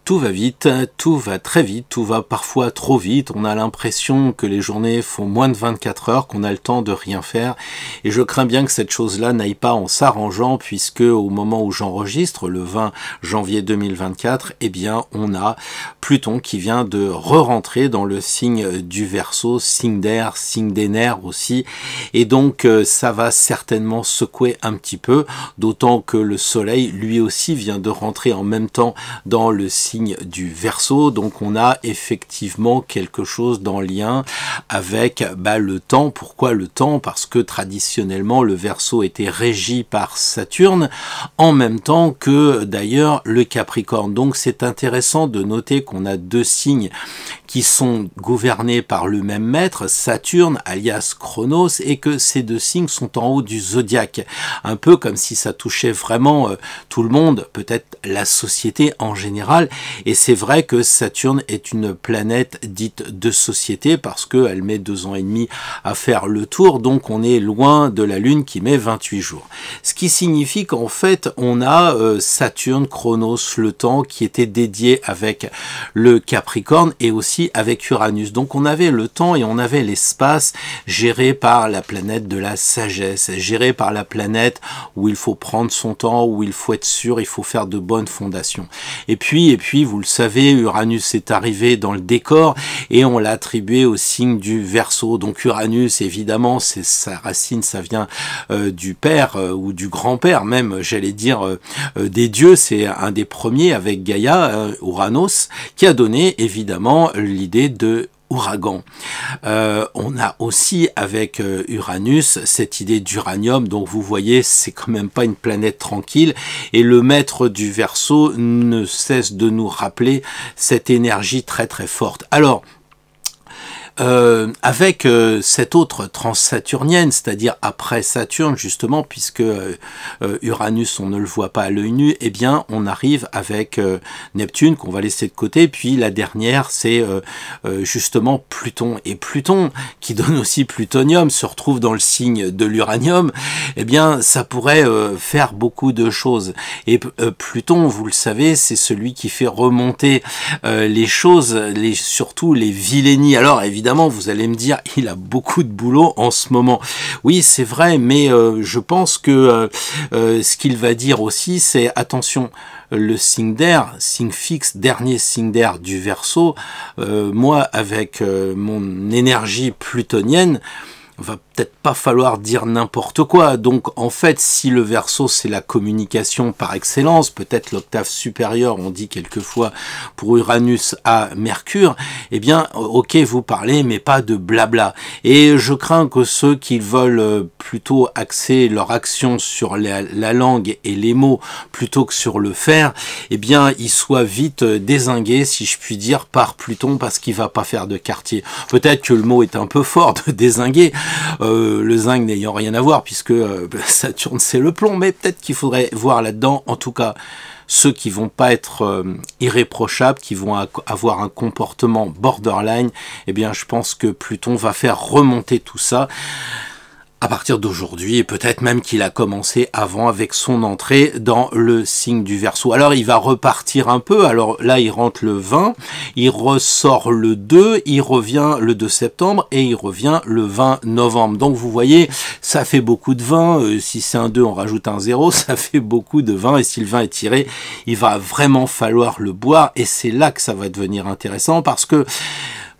Tout va vite, tout va très vite, tout va parfois trop vite. On a l'impression que les journées font moins de 24 heures, qu'on a le temps de rien faire. Et je crains bien que cette chose-là n'aille pas en s'arrangeant, puisque au moment où j'enregistre, le 20 janvier 2024, eh bien, on a Pluton qui vient de re-rentrer dans le signe du Verseau, signe d'air, signe des nerfs aussi. Et donc, ça va certainement secouer un petit peu, d'autant que le Soleil, lui aussi, vient de rentrer en même temps dans le signe du Verseau, donc on a effectivement quelque chose dans lien avec le temps. Pourquoi le temps? Parce que traditionnellement le Verseau était régi par Saturne, en même temps que d'ailleurs le Capricorne. Donc c'est intéressant de noter qu'on a deux signes qui sont gouvernés par le même maître, Saturne, alias Chronos, et que ces deux signes sont en haut du zodiaque. Un peu comme si ça touchait vraiment tout le monde, peut-être la société en général. Et c'est vrai que Saturne est une planète dite de société parce qu'elle met 2 ans et demi à faire le tour, donc on est loin de la Lune qui met 28 jours. Ce qui signifie qu'en fait, on a Saturne, Chronos, le temps qui était dédié avec le Capricorne et aussi avec Uranus. Donc on avait le temps et on avait l'espace géré par la planète de la sagesse, géré par la planète où il faut prendre son temps, où il faut être sûr, il faut faire de bonnes fondations. Et puis vous le savez, Uranus est arrivé dans le décor et on l'a attribué au signe du Verseau. Donc Uranus, évidemment, c'est sa racine, ça vient du père ou du grand-père même, j'allais dire, des dieux. C'est un des premiers avec Gaïa, Uranos, qui a donné évidemment l'idée de ouragan. On a aussi avec Uranus cette idée d'uranium, donc vous voyez c'est quand même pas une planète tranquille, et le maître du Verseau ne cesse de nous rappeler cette énergie très très forte. Alors avec cette autre transsaturnienne, c'est-à-dire après Saturne justement, puisque Uranus on ne le voit pas à l'œil nu, eh bien on arrive avec Neptune qu'on va laisser de côté, puis la dernière c'est justement Pluton, et Pluton qui donne aussi plutonium se retrouve dans le signe de l'uranium. Eh bien ça pourrait faire beaucoup de choses, et Pluton, vous le savez, c'est celui qui fait remonter les choses, surtout les vilainies. Alors évidemment vous allez me dire, il a beaucoup de boulot en ce moment. Oui, c'est vrai, mais je pense que ce qu'il va dire aussi, c'est attention, le signe d'air, signe fixe, dernier signe d'air du Verseau, moi avec mon énergie plutonienne, va peut-être pas falloir dire n'importe quoi. Donc en fait, si le Verseau c'est la communication par excellence, peut-être l'octave supérieure, on dit quelquefois pour Uranus à Mercure, eh bien ok, vous parlez mais pas de blabla. Et je crains que ceux qui veulent plutôt axer leur action sur la langue et les mots plutôt que sur le faire, eh bien ils soient vite dézingués, si je puis dire, par Pluton, parce qu'il va pas faire de quartier. Peut-être que le mot est un peu fort de dézinguer, le zinc n'ayant rien à voir puisque Saturne c'est le plomb, mais peut-être qu'il faudrait voir là-dedans, en tout cas ceux qui vont pas être irréprochables, qui vont avoir un comportement borderline, eh bien je pense que Pluton va faire remonter tout ça à partir d'aujourd'hui, et peut-être même qu'il a commencé avant avec son entrée dans le signe du Verseau. Alors il va repartir un peu, alors là il rentre le 20, il ressort le 2, il revient le 2 septembre et il revient le 20 novembre. Donc vous voyez, ça fait beaucoup de 20, si c'est un 2 on rajoute un 0, ça fait beaucoup de 20, et si le 20 est tiré, il va vraiment falloir le boire, et c'est là que ça va devenir intéressant, parce que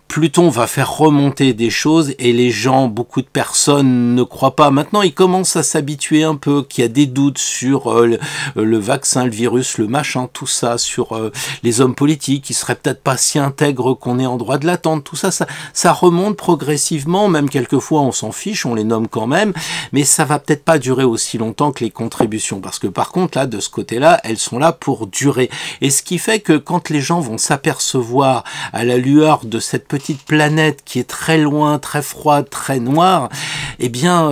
Pluton va faire remonter des choses et les gens, beaucoup de personnes ne croient pas. Maintenant, ils commencent à s'habituer un peu, qu'il y a des doutes sur le vaccin, le virus, le machin, tout ça, sur les hommes politiques qui seraient peut-être pas si intègres qu'on est en droit de l'attendre. Tout ça, ça remonte progressivement, même quelquefois on s'en fiche, on les nomme quand même, mais ça va peut-être pas durer aussi longtemps que les contributions, parce que par contre, là, de ce côté-là, elles sont là pour durer. Et ce qui fait que quand les gens vont s'apercevoir à la lueur de cette petite planète qui est très loin, très froide, très noire, eh bien,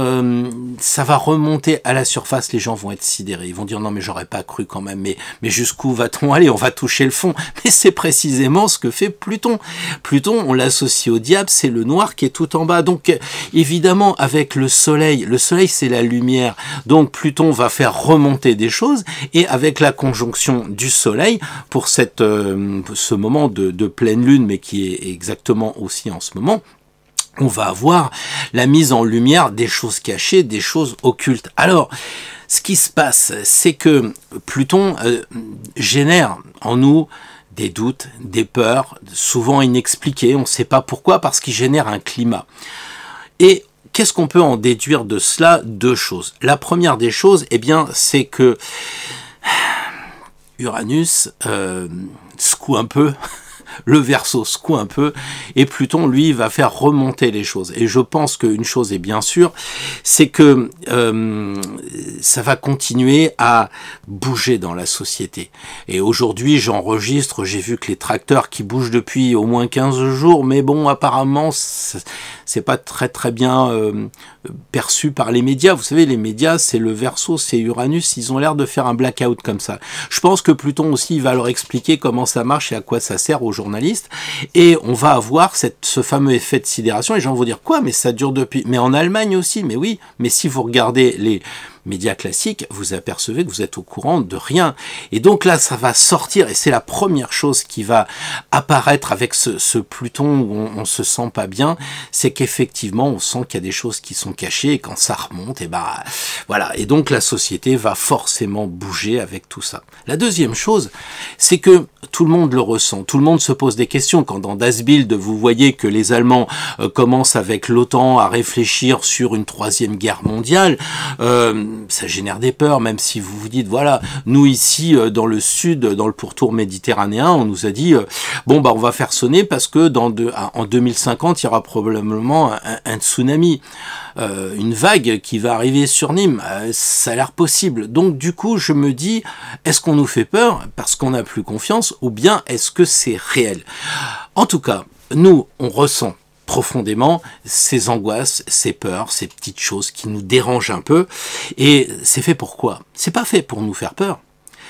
ça va remonter à la surface, les gens vont être sidérés. Ils vont dire, non, mais j'aurais pas cru quand même, mais jusqu'où va-t-on aller? On va toucher le fond. Mais c'est précisément ce que fait Pluton. Pluton, on l'associe au diable, c'est le noir qui est tout en bas. Donc, évidemment, avec le soleil c'est la lumière. Donc, Pluton va faire remonter des choses, et avec la conjonction du soleil, pour ce moment de pleine lune, mais qui est exactement aussi en ce moment, on va avoir la mise en lumière des choses cachées, des choses occultes. Alors, ce qui se passe, c'est que Pluton génère en nous des doutes, des peurs, souvent inexpliquées, on ne sait pas pourquoi, parce qu'il génère un climat. Et qu'est-ce qu'on peut en déduire de cela? Deux choses. La première des choses, eh bien, c'est que Uranus secoue un peu, le Verseau secoue un peu, et Pluton, lui, va faire remonter les choses. Et je pense qu'une chose est bien sûre, c'est que ça va continuer à bouger dans la société. Et aujourd'hui, j'enregistre, j'ai vu que les tracteurs qui bougent depuis au moins 15 jours, mais bon, apparemment, c'est pas très bien perçu par les médias. Vous savez, les médias, c'est le Verseau, c'est Uranus, ils ont l'air de faire un blackout comme ça. Je pense que Pluton aussi, il va leur expliquer comment ça marche et à quoi ça sert aux journalistes, et on va avoir ce fameux effet de sidération, et les gens vont dire, quoi, mais ça dure depuis... Mais en Allemagne aussi, mais oui, mais si vous regardez les médias classiques, vous apercevez que vous êtes au courant de rien. Et donc là, ça va sortir, et c'est la première chose qui va apparaître avec ce Pluton où on se sent pas bien, c'est qu'effectivement, on sent qu'il y a des choses qui sont cachées, et quand ça remonte, et bah voilà. Et donc la société va forcément bouger avec tout ça. La deuxième chose, c'est que tout le monde le ressent, tout le monde se pose des questions. Quand dans Das Bild, vous voyez que les Allemands commencent avec l'OTAN à réfléchir sur une troisième guerre mondiale, ça génère des peurs, même si vous vous dites, voilà, nous ici, dans le sud, dans le pourtour méditerranéen, on nous a dit, bon, bah, on va faire sonner parce que en 2050, il y aura probablement un tsunami, une vague qui va arriver sur Nîmes, ça a l'air possible. Donc, du coup, je me dis, est-ce qu'on nous fait peur parce qu'on n'a plus confiance, ou bien est-ce que c'est réel? En tout cas, nous, on ressent profondément ces angoisses, ces peurs, ces petites choses qui nous dérangent un peu. Et c'est fait pour quoi? C'est pas fait pour nous faire peur.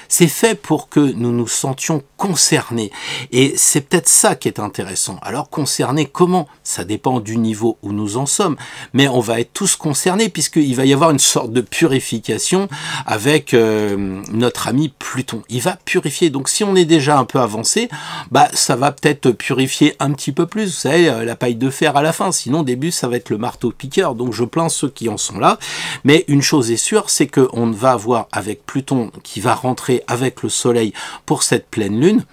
C'est fait pour que nous nous sentions concernés. Et c'est peut-être ça qui est intéressant. Alors concernés comment? Ça dépend du niveau où nous en sommes. Mais on va être tous concernés puisqu'il va y avoir une sorte de purification avec notre ami Pluton. Il va purifier. Donc si on est déjà un peu avancé, bah ça va peut-être purifier un petit peu plus. Vous savez, la paille de fer à la fin. Sinon au début ça va être le marteau piqueur. Donc je plains ceux qui en sont là. Mais une chose est sûre, c'est qu'on va avoir avec Pluton qui va rentrer avec le soleil pour cette pleine lune,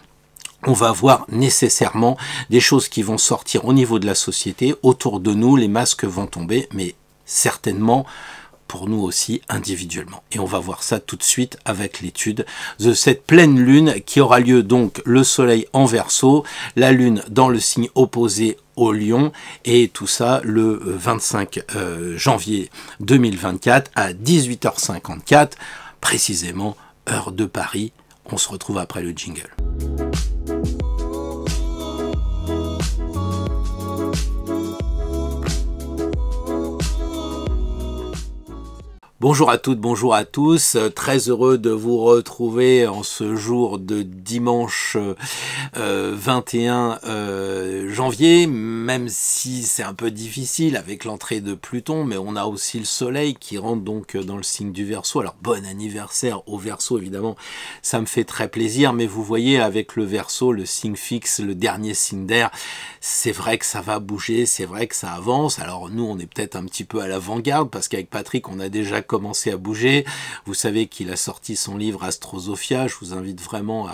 on va voir nécessairement des choses qui vont sortir au niveau de la société, autour de nous, les masques vont tomber, mais certainement pour nous aussi individuellement. Et on va voir ça tout de suite avec l'étude de cette pleine lune qui aura lieu donc le soleil en Verseau, la lune dans le signe opposé au Lion, et tout ça le 25 janvier 2024 à 18h54, précisément heure de Paris. On se retrouve après le jingle. Bonjour à toutes, bonjour à tous, très heureux de vous retrouver en ce jour de dimanche 21 janvier, même si c'est un peu difficile avec l'entrée de Pluton, mais on a aussi le soleil qui rentre donc dans le signe du Verseau. Alors bon anniversaire au Verseau, évidemment, ça me fait très plaisir, mais vous voyez avec le Verseau, le signe fixe, le dernier signe d'air, c'est vrai que ça va bouger, c'est vrai que ça avance. Alors nous, on est peut-être un petit peu à l'avant-garde, parce qu'avec Patrick, on a déjà commencé à bouger. Vous savez qu'il a sorti son livre Astrosophia. Je vous invite vraiment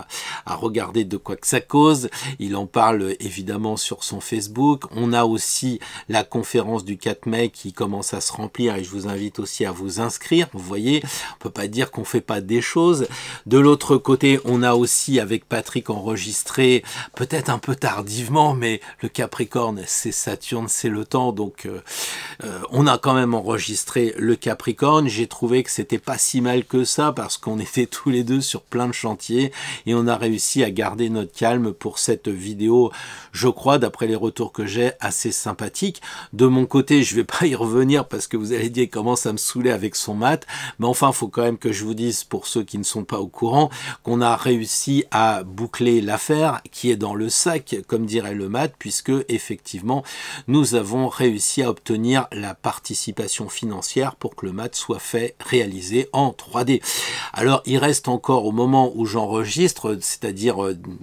à regarder de quoi que ça cause. Il en parle évidemment sur son Facebook. On a aussi la conférence du 4 mai qui commence à se remplir et je vous invite aussi à vous inscrire. Vous voyez, on peut pas dire qu'on fait pas des choses. De l'autre côté, on a aussi avec Patrick enregistré, peut-être un peu tardivement, mais le Capricorne, c'est Saturne, c'est le temps. Donc on a quand même enregistré le Capricorne. j'ai trouvé que c'était pas si mal que ça parce qu'on était tous les deux sur plein de chantiers et on a réussi à garder notre calme pour cette vidéo, je crois, d'après les retours que j'ai, assez sympathique. De mon côté, je vais pas y revenir parce que vous allez dire qu'il commence à me saouler avec son mat, mais enfin, il faut quand même que je vous dise, pour ceux qui ne sont pas au courant, qu'on a réussi à boucler l'affaire qui est dans le sac, comme dirait le mat, puisque effectivement, nous avons réussi à obtenir la participation financière pour que le mat soit fait, réalisé en 3D. Alors, il reste encore au moment où j'enregistre, c'est-à-dire,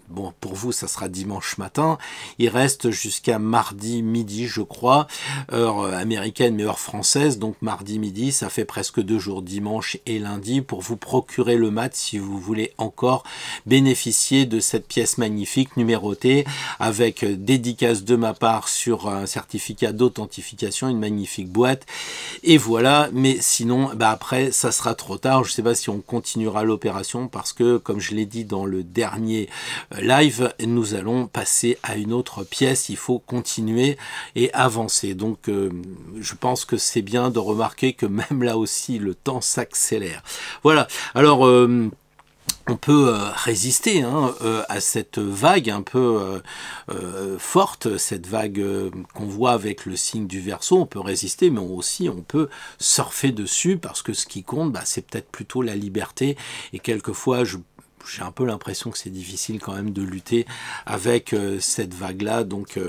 bon, pour vous, ça sera dimanche matin, il reste jusqu'à mardi midi, je crois, heure américaine mais heure française, donc mardi midi, ça fait presque 2 jours, dimanche et lundi, pour vous procurer le mat si vous voulez encore bénéficier de cette pièce magnifique numérotée avec dédicace de ma part sur un certificat d'authentification, une magnifique boîte. Et voilà, mais sinon, bah après, ça sera trop tard. Je ne sais pas si on continuera l'opération parce que, comme je l'ai dit dans le dernier live, nous allons passer à une autre pièce. Il faut continuer et avancer. Donc, je pense que c'est bien de remarquer que même là aussi, le temps s'accélère. Voilà. Alors, on peut résister à cette vague un peu forte, cette vague qu'on voit avec le signe du Verseau. On peut résister, mais aussi on peut surfer dessus parce que ce qui compte, bah, c'est peut-être plutôt la liberté. Et quelquefois, j'ai un peu l'impression que c'est difficile quand même de lutter avec cette vague-là. Donc,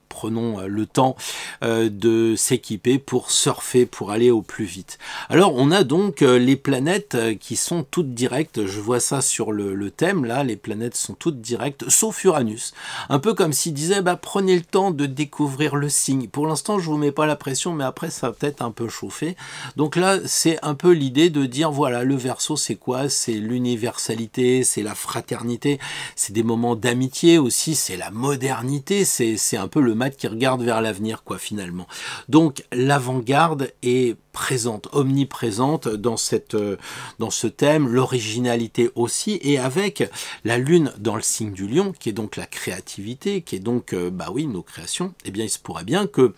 prenons le temps de s'équiper pour surfer, pour aller au plus vite. Alors, on a donc les planètes qui sont toutes directes. Je vois ça sur le thème, là. Les planètes sont toutes directes, sauf Uranus. Un peu comme s'il disait, bah, prenez le temps de découvrir le signe. Pour l'instant, je vous mets pas la pression, mais après, ça va peut-être un peu chauffer. Donc là, c'est un peu l'idée de dire, voilà, le Verseau, c'est quoi? C'est l'universalité, c'est la fraternité, c'est des moments d'amitié aussi, c'est la modernité, c'est un peu le qui regarde vers l'avenir, quoi, finalement. Donc, l'avant-garde est présente, omniprésente dans ce thème, l'originalité aussi, et avec la Lune dans le signe du Lion, qui est donc la créativité, qui est donc, bah oui, nos créations, eh bien, il se pourrait bien que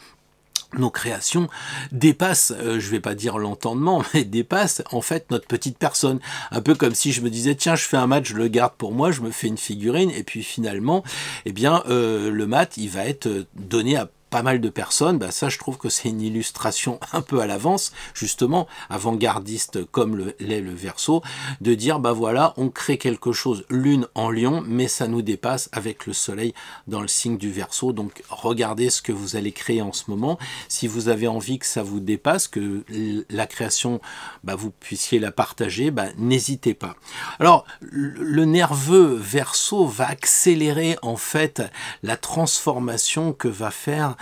nos créations dépassent, je vais pas dire l'entendement, mais dépassent en fait notre petite personne. Un peu comme si je me disais, tiens, je fais un mat, je le garde pour moi, je me fais une figurine, et puis finalement, eh bien, le mat, il va être donné à pas mal de personnes. Bah ça, je trouve que c'est une illustration un peu à l'avance, justement, avant-gardiste comme l'est le Verseau, de dire, bah voilà, on crée quelque chose, Lune en Lion, mais ça nous dépasse avec le Soleil dans le signe du Verseau. Donc, regardez ce que vous allez créer en ce moment. Si vous avez envie que ça vous dépasse, que la création, bah, vous puissiez la partager, bah, n'hésitez pas. Alors, le nerveux Verseau va accélérer, en fait, la transformation que va faire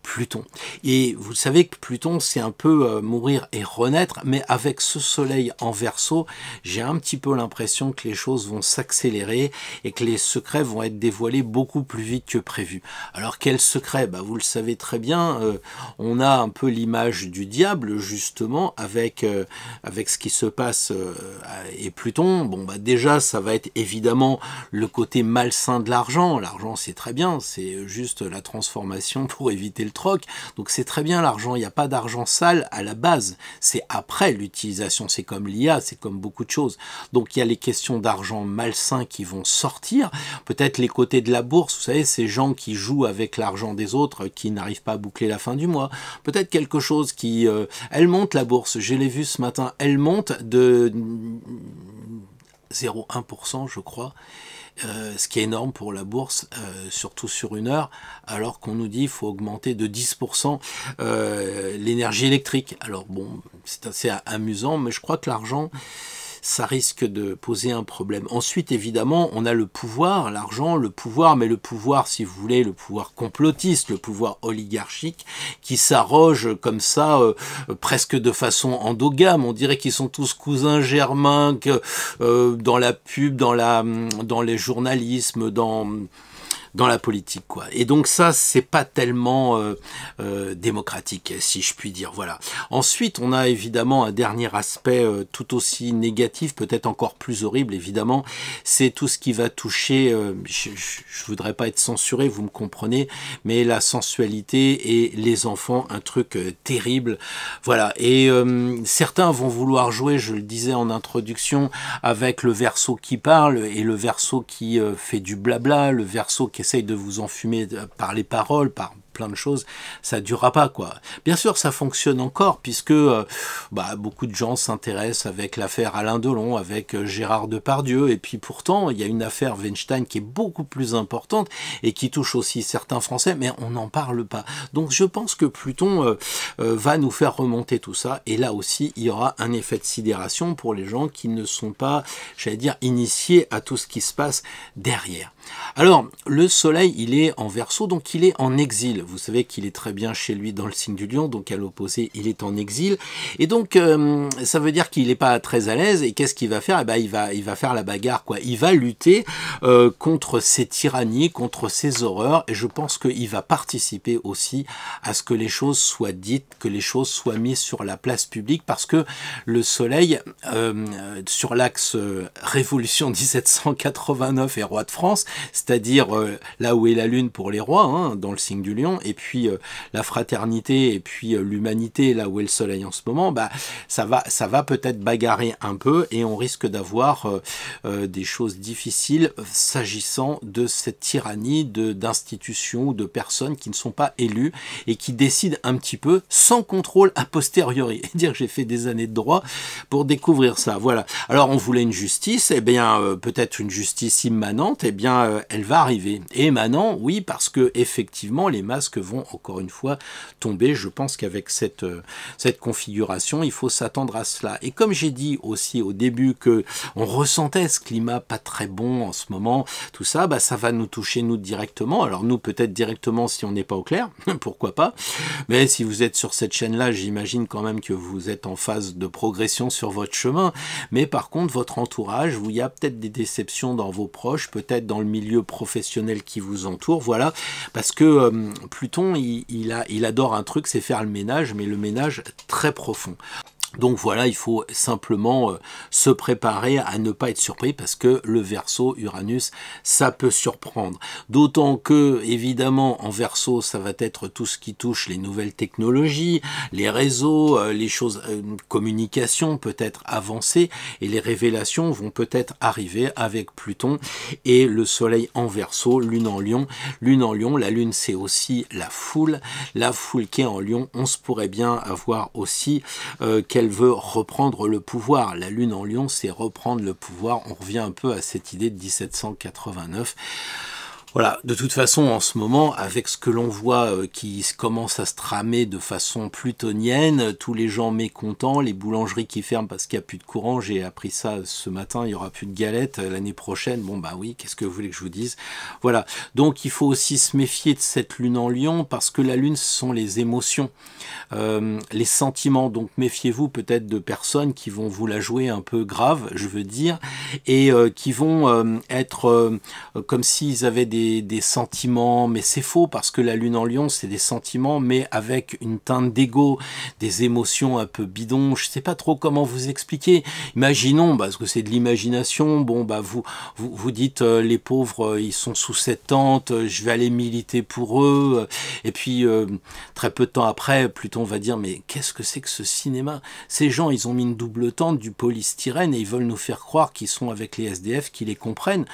Pluton. Et vous savez que Pluton, c'est un peu mourir et renaître, mais avec ce soleil en Verseau, j'ai un petit peu l'impression que les choses vont s'accélérer et que les secrets vont être dévoilés beaucoup plus vite que prévu. Alors quel secret? Bah, vous le savez très bien, on a un peu l'image du diable, justement, avec ce qui se passe et Pluton. Bon, bah déjà, ça va être évidemment le côté malsain de l'argent. L'argent, c'est très bien, c'est juste la transformation pour éviter le troc. Donc c'est très bien l'argent, il n'y a pas d'argent sale à la base, c'est après l'utilisation, c'est comme l'IA, c'est comme beaucoup de choses. Donc il y a les questions d'argent malsain qui vont sortir, peut-être les côtés de la bourse, vous savez, ces gens qui jouent avec l'argent des autres, qui n'arrivent pas à boucler la fin du mois, peut-être quelque chose qui... elle monte la bourse, je l'ai vu ce matin, elle monte de 0,1% je crois, ce qui est énorme pour la bourse, surtout sur une heure, alors qu'on nous dit qu'il faut augmenter de 10% l'énergie électrique. Alors bon, c'est assez amusant, mais je crois que l'argent, ça risque de poser un problème. Ensuite, évidemment, on a le pouvoir, l'argent, le pouvoir, mais le pouvoir, si vous voulez, le pouvoir complotiste, le pouvoir oligarchique, qui s'arroge comme ça, presque de façon endogame. On dirait qu'ils sont tous cousins germains, que dans la pub, dans les journalismes, dans la politique, quoi. Et donc ça, c'est pas tellement démocratique, si je puis dire. Voilà. Ensuite, on a évidemment un dernier aspect tout aussi négatif, peut-être encore plus horrible, évidemment, c'est tout ce qui va toucher, je voudrais pas être censuré, vous me comprenez, mais la sensualité et les enfants, un truc terrible. Voilà. Et certains vont vouloir jouer, je le disais en introduction, avec le verso qui parle et le verso qui fait du blabla, le verso qui essaye de vous enfumer par les paroles, par plein de choses, ça durera pas, quoi. Bien sûr, ça fonctionne encore, puisque beaucoup de gens s'intéressent avec l'affaire Alain Delon, avec Gérard Depardieu, et puis pourtant, il y a une affaire Weinstein qui est beaucoup plus importante, et qui touche aussi certains Français, mais on n'en parle pas. Donc je pense que Pluton va nous faire remonter tout ça, et là aussi, il y aura un effet de sidération pour les gens qui ne sont pas, j'allais dire, initiés à tout ce qui se passe derrière. Alors, le soleil, il est en Verseau, donc il est en exil. Vous savez qu'il est très bien chez lui dans le signe du lion, donc à l'opposé, il est en exil. Et donc, ça veut dire qu'il n'est pas très à l'aise. Et qu'est-ce qu'il va faire? Eh ben, il va faire la bagarre, quoi. Il va lutter contre ces tyrannies, contre ces horreurs. Et je pense qu'il va participer aussi à ce que les choses soient dites, que les choses soient mises sur la place publique, parce que le soleil, sur l'axe Révolution 1789 et roi de France, c'est-à-dire là où est la lune pour les rois, hein, dans le signe du lion, et puis la fraternité, et puis l'humanité, là où est le soleil en ce moment, ça va peut-être bagarrer un peu, et on risque d'avoir des choses difficiles s'agissant de cette tyrannie d'institutions ou de personnes qui ne sont pas élues, et qui décident un petit peu sans contrôle a posteriori. Et dire que j'ai fait des années de droit pour découvrir ça. Voilà. Alors on voulait une justice, eh bien peut-être une justice immanente, eh bien elle va arriver. Et maintenant, oui, parce que effectivement les masques vont encore une fois tomber. Je pense qu'avec cette configuration, il faut s'attendre à cela. Et comme j'ai dit aussi au début que on ressentait ce climat pas très bon en ce moment, tout ça, ça va nous toucher nous directement. Alors nous peut-être directement si on n'est pas au clair, pourquoi pas. Mais si vous êtes sur cette chaîne-là, j'imagine quand même que vous êtes en phase de progression sur votre chemin. Mais par contre, votre entourage, il y a peut-être des déceptions dans vos proches, peut-être dans le milieu professionnel qui vous entoure, voilà. Parce que Pluton, il adore un truc, c'est faire le ménage, mais le ménage très profond. Donc voilà, il faut simplement se préparer à ne pas être surpris parce que le Verseau, Uranus, ça peut surprendre. D'autant que, évidemment, en Verseau, ça va être tout ce qui touche les nouvelles technologies, les réseaux, les choses, communication peut-être avancées, et les révélations vont peut-être arriver avec Pluton et le Soleil en Verseau, Lune en Lion. Lune en Lion, la Lune c'est aussi la foule qui est en Lion, on se pourrait bien avoir aussi qu'elle veut reprendre le pouvoir. La Lune en Lion, c'est reprendre le pouvoir. On revient un peu à cette idée de 1789. Voilà, de toute façon, en ce moment, avec ce que l'on voit qui commence à se tramer de façon plutonienne, tous les gens mécontents, les boulangeries qui ferment parce qu'il n'y a plus de courant, j'ai appris ça ce matin, il n'y aura plus de galettes l'année prochaine, bon oui, qu'est-ce que vous voulez que je vous dise? Voilà, donc il faut aussi se méfier de cette lune en Lion, parce que la lune, ce sont les émotions, les sentiments, donc méfiez-vous peut-être de personnes qui vont vous la jouer un peu grave, je veux dire, et qui vont être comme s'ils avaient des sentiments, mais c'est faux parce que la lune en Lion c'est des sentiments mais avec une teinte d'ego, des émotions un peu bidons, je sais pas trop comment vous expliquer. Imaginons, parce que c'est de l'imagination, vous dites les pauvres ils sont sous cette tente, je vais aller militer pour eux, et puis très peu de temps après Pluton va dire mais qu'est-ce que c'est que ce cinéma? Ces gens ils ont mis une double tente, du polystyrène, et ils veulent nous faire croire qu'ils sont avec les SDF, qu'ils les comprennent,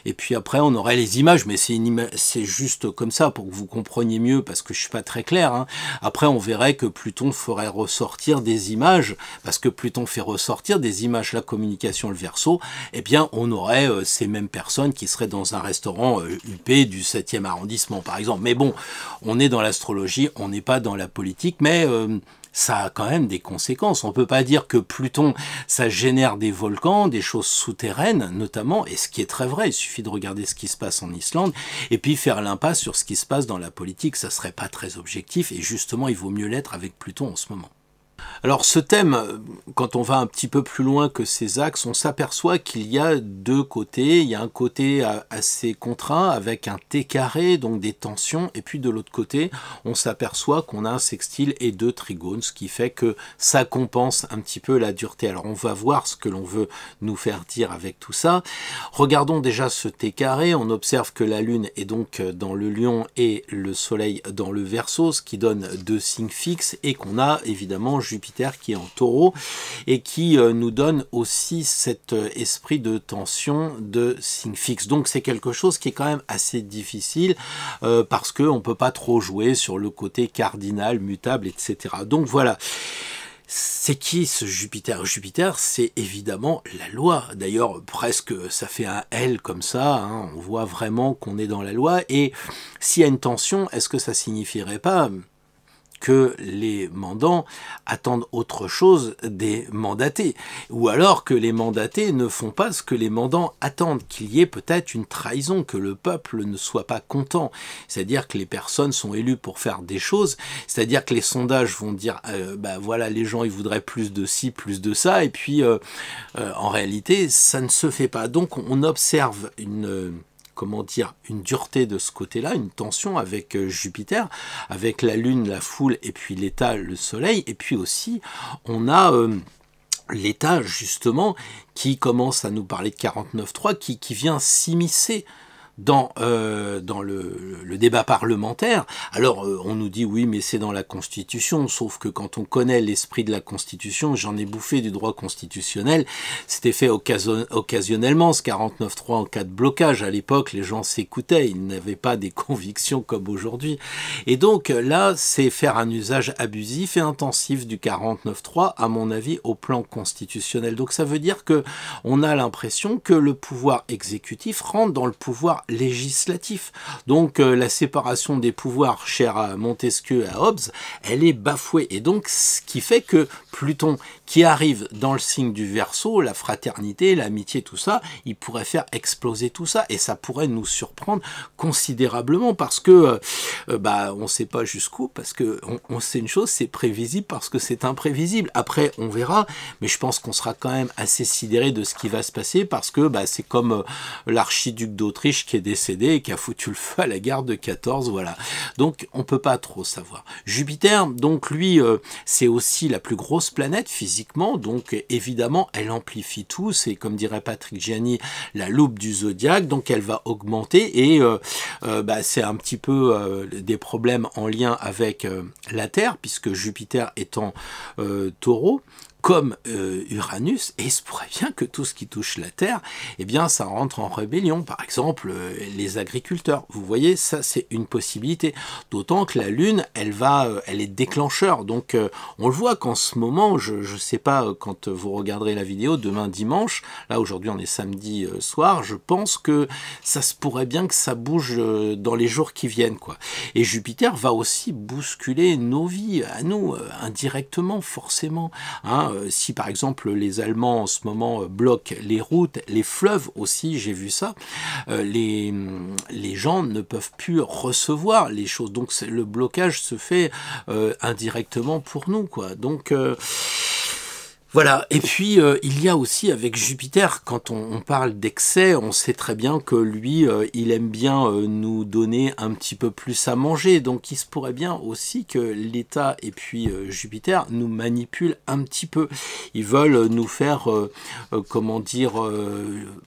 et puis après on aurait les images, mais c'est juste comme ça pour que vous compreniez mieux, parce que je suis pas très clair, hein. Après on verrait que Pluton ferait ressortir des images, parce que Pluton fait ressortir des images, la communication, le Verseau, eh bien on aurait ces mêmes personnes qui seraient dans un restaurant huppé du 7e arrondissement par exemple. Mais bon, on est dans l'astrologie, on n'est pas dans la politique, mais ça a quand même des conséquences. On peut pas dire que Pluton, ça génère des volcans, des choses souterraines notamment, et ce qui est très vrai, il suffit de regarder ce qui se passe en Islande, et puis faire l'impasse sur ce qui se passe dans la politique, ça serait pas très objectif, et justement il vaut mieux l'être avec Pluton en ce moment. Alors ce thème, quand on va un petit peu plus loin que ces axes, on s'aperçoit qu'il y a deux côtés. Il y a un côté assez contraint avec un T carré, donc des tensions, et puis de l'autre côté, on s'aperçoit qu'on a un sextile et deux trigones, ce qui fait que ça compense un petit peu la dureté. Alors on va voir ce que l'on veut nous faire dire avec tout ça. Regardons déjà ce T carré, on observe que la Lune est donc dans le Lion et le Soleil dans le Verseau, ce qui donne deux signes fixes, et qu'on a évidemment Jupiter qui est en Taureau et qui nous donne aussi cet esprit de tension de signe fixe. Donc c'est quelque chose qui est quand même assez difficile parce qu'on ne peut pas trop jouer sur le côté cardinal, mutable, etc. Donc voilà. C'est qui ce Jupiter? Jupiter, c'est évidemment la loi. D'ailleurs, presque, ça fait un L comme ça. Hein. On voit vraiment qu'on est dans la loi. Et s'il y a une tension, est-ce que ça signifierait pas que les mandants attendent autre chose des mandatés, ou alors que les mandatés ne font pas ce que les mandants attendent, qu'il y ait peut-être une trahison, que le peuple ne soit pas content, c'est-à-dire que les personnes sont élues pour faire des choses, c'est-à-dire que les sondages vont dire ben voilà, les gens ils voudraient plus de ci, plus de ça, et puis en réalité ça ne se fait pas. Donc on observe une comment dire, une dureté de ce côté-là, une tension avec Jupiter, avec la Lune, la foule, et puis l'État, le Soleil, et puis aussi, on a l'État, justement, qui commence à nous parler de 49.3, qui vient s'immiscer dans le débat parlementaire. Alors, on nous dit, oui, mais c'est dans la Constitution, sauf que quand on connaît l'esprit de la Constitution, j'en ai bouffé du droit constitutionnel, c'était fait occasionnellement, ce 49.3 en cas de blocage. À l'époque, les gens s'écoutaient, ils n'avaient pas des convictions comme aujourd'hui. Et donc, là, c'est faire un usage abusif et intensif du 49.3, à mon avis, au plan constitutionnel. Donc, ça veut dire que on a l'impression que le pouvoir exécutif rentre dans le pouvoir législatif. Donc la séparation des pouvoirs chère à Montesquieu et à Hobbes, elle est bafouée. Et donc ce qui fait que Pluton, qui arrive dans le signe du Verseau, la fraternité, l'amitié, tout ça, il pourrait faire exploser tout ça. Et ça pourrait nous surprendre considérablement parce que on ne sait pas jusqu'où, parce que on sait une chose, c'est prévisible parce que c'est imprévisible. Après, on verra, mais je pense qu'on sera quand même assez sidéré de ce qui va se passer parce que c'est comme l'archiduc d'Autriche qui est décédé et qui a foutu le feu à la gare de 14, voilà. Donc on peut pas trop savoir. Jupiter, donc lui, c'est aussi la plus grosse planète physiquement, donc évidemment elle amplifie tout, c'est comme dirait Patrick Gianni, la loupe du zodiaque, donc elle va augmenter et c'est un petit peu des problèmes en lien avec la Terre, puisque Jupiter étant Taureau, comme Uranus, et il se pourrait bien que tout ce qui touche la Terre, eh bien, ça rentre en rébellion. Par exemple, les agriculteurs. Vous voyez, ça, c'est une possibilité. D'autant que la Lune, elle est déclencheur. Donc, on le voit qu'en ce moment, je ne sais pas, quand vous regarderez la vidéo, demain dimanche, là, aujourd'hui, on est samedi soir, je pense que ça se pourrait bien que ça bouge dans les jours qui viennent, quoi. Et Jupiter va aussi bousculer nos vies, à nous, indirectement, forcément, hein. Si par exemple les Allemands en ce moment bloquent les routes, les fleuves aussi, j'ai vu ça, les gens ne peuvent plus recevoir les choses. Donc le blocage se fait indirectement pour nous, quoi. Donc voilà, et puis il y a aussi avec Jupiter, quand on parle d'excès, on sait très bien que lui, il aime bien nous donner un petit peu plus à manger, donc il se pourrait bien aussi que l'État et puis Jupiter nous manipulent un petit peu. Ils veulent nous faire,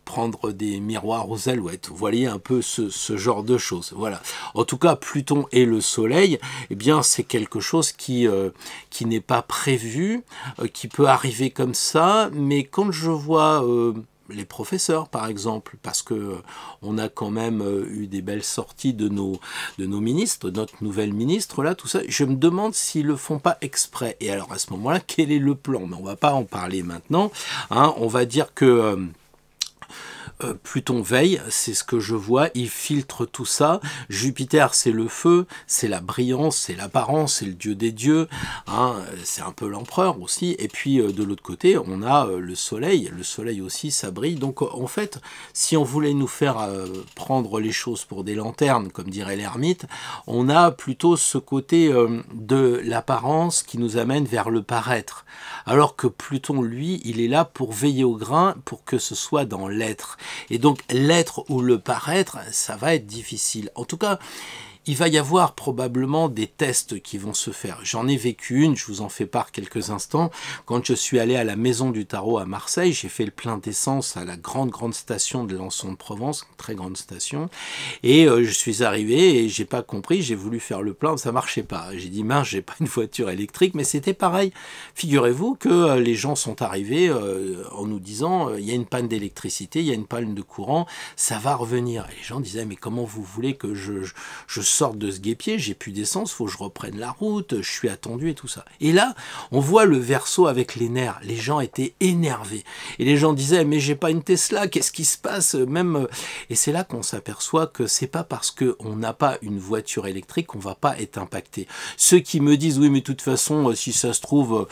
prendre des miroirs aux alouettes, vous voyez un peu ce genre de choses, voilà. En tout cas, Pluton et le Soleil, eh bien c'est quelque chose qui n'est pas prévu, qui peut arriver comme ça, mais quand je vois les professeurs par exemple, parce que on a quand même eu des belles sorties de nos ministres, de notre nouvelle ministre là, tout ça, je me demande s'ils le font pas exprès. Et alors à ce moment-là, quel est le plan? Mais on va pas en parler maintenant, hein. On va dire que Pluton veille, c'est ce que je vois, il filtre tout ça. Jupiter, c'est le feu, c'est la brillance, c'est l'apparence, c'est le dieu des dieux, hein, c'est un peu l'empereur aussi. Et puis de l'autre côté, on a le soleil aussi, ça brille. Donc en fait, si on voulait nous faire prendre les choses pour des lanternes, comme dirait l'ermite, on a plutôt ce côté de l'apparence qui nous amène vers le paraître. Alors que Pluton, lui, il est là pour veiller au grain, pour que ce soit dans l'être. Et donc l'être ou le paraître, ça va être difficile. En tout cas, il va y avoir probablement des tests qui vont se faire. J'en ai vécu une, je vous en fais part quelques instants. Quand je suis allé à la Maison du Tarot à Marseille, j'ai fait le plein d'essence à la grande station de Lançon de Provence, très grande station. Et je suis arrivé et j'ai pas compris, j'ai voulu faire le plein, ça marchait pas. J'ai dit mince, j'ai pas une voiture électrique, mais c'était pareil. Figurez-vous que les gens sont arrivés en nous disant il y a une panne d'électricité, il y a une panne de courant, ça va revenir. Et les gens disaient mais comment vous voulez que je sorte de ce guêpier, j'ai plus d'essence, faut que je reprenne la route, je suis attendu et tout ça. Et là, on voit le Verseau avec les nerfs. Les gens étaient énervés. Et les gens disaient, mais j'ai pas une Tesla, qu'est-ce qui se passe même. Et c'est là qu'on s'aperçoit que c'est pas parce qu'on n'a pas une voiture électrique qu'on va pas être impacté. Ceux qui me disent, oui, mais de toute façon, si ça se trouve,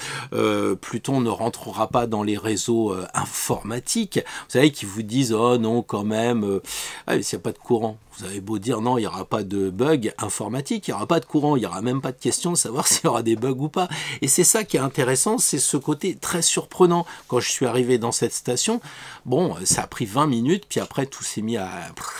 Pluton ne rentrera pas dans les réseaux informatiques. Vous savez, qui vous disent, oh non, quand même, ah, mais s'il n'y a pas de courant. Vous avez beau dire non, il n'y aura pas de bug informatique, il n'y aura pas de courant, il n'y aura même pas de question de savoir s'il y aura des bugs ou pas. Et c'est ça qui est intéressant, c'est ce côté très surprenant. Quand je suis arrivé dans cette station, bon, ça a pris 20 minutes, puis après tout s'est mis à...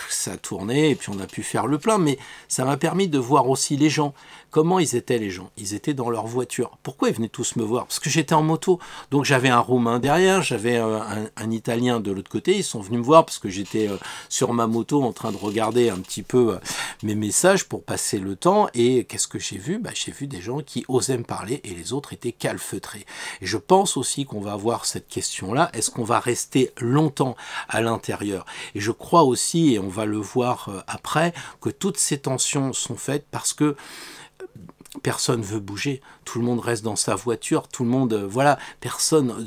ça a tourné, et puis on a pu faire le plein, mais ça m'a permis de voir aussi les gens. Comment ils étaient les gens? Ils étaient dans leur voiture. Pourquoi ils venaient tous me voir? Parce que j'étais en moto. Donc j'avais un Roumain derrière, j'avais un Italien de l'autre côté. Ils sont venus me voir parce que j'étais sur ma moto en train de regarder un petit peu mes messages pour passer le temps. Et qu'est-ce que j'ai vu? J'ai vu des gens qui osaient me parler et les autres étaient calfeutrés. Et je pense aussi qu'on va avoir cette question-là. Est-ce qu'on va rester longtemps à l'intérieur? Et je crois aussi, et on va le voir après, que toutes ces tensions sont faites parce que personne veut bouger, tout le monde reste dans sa voiture, tout le monde, voilà,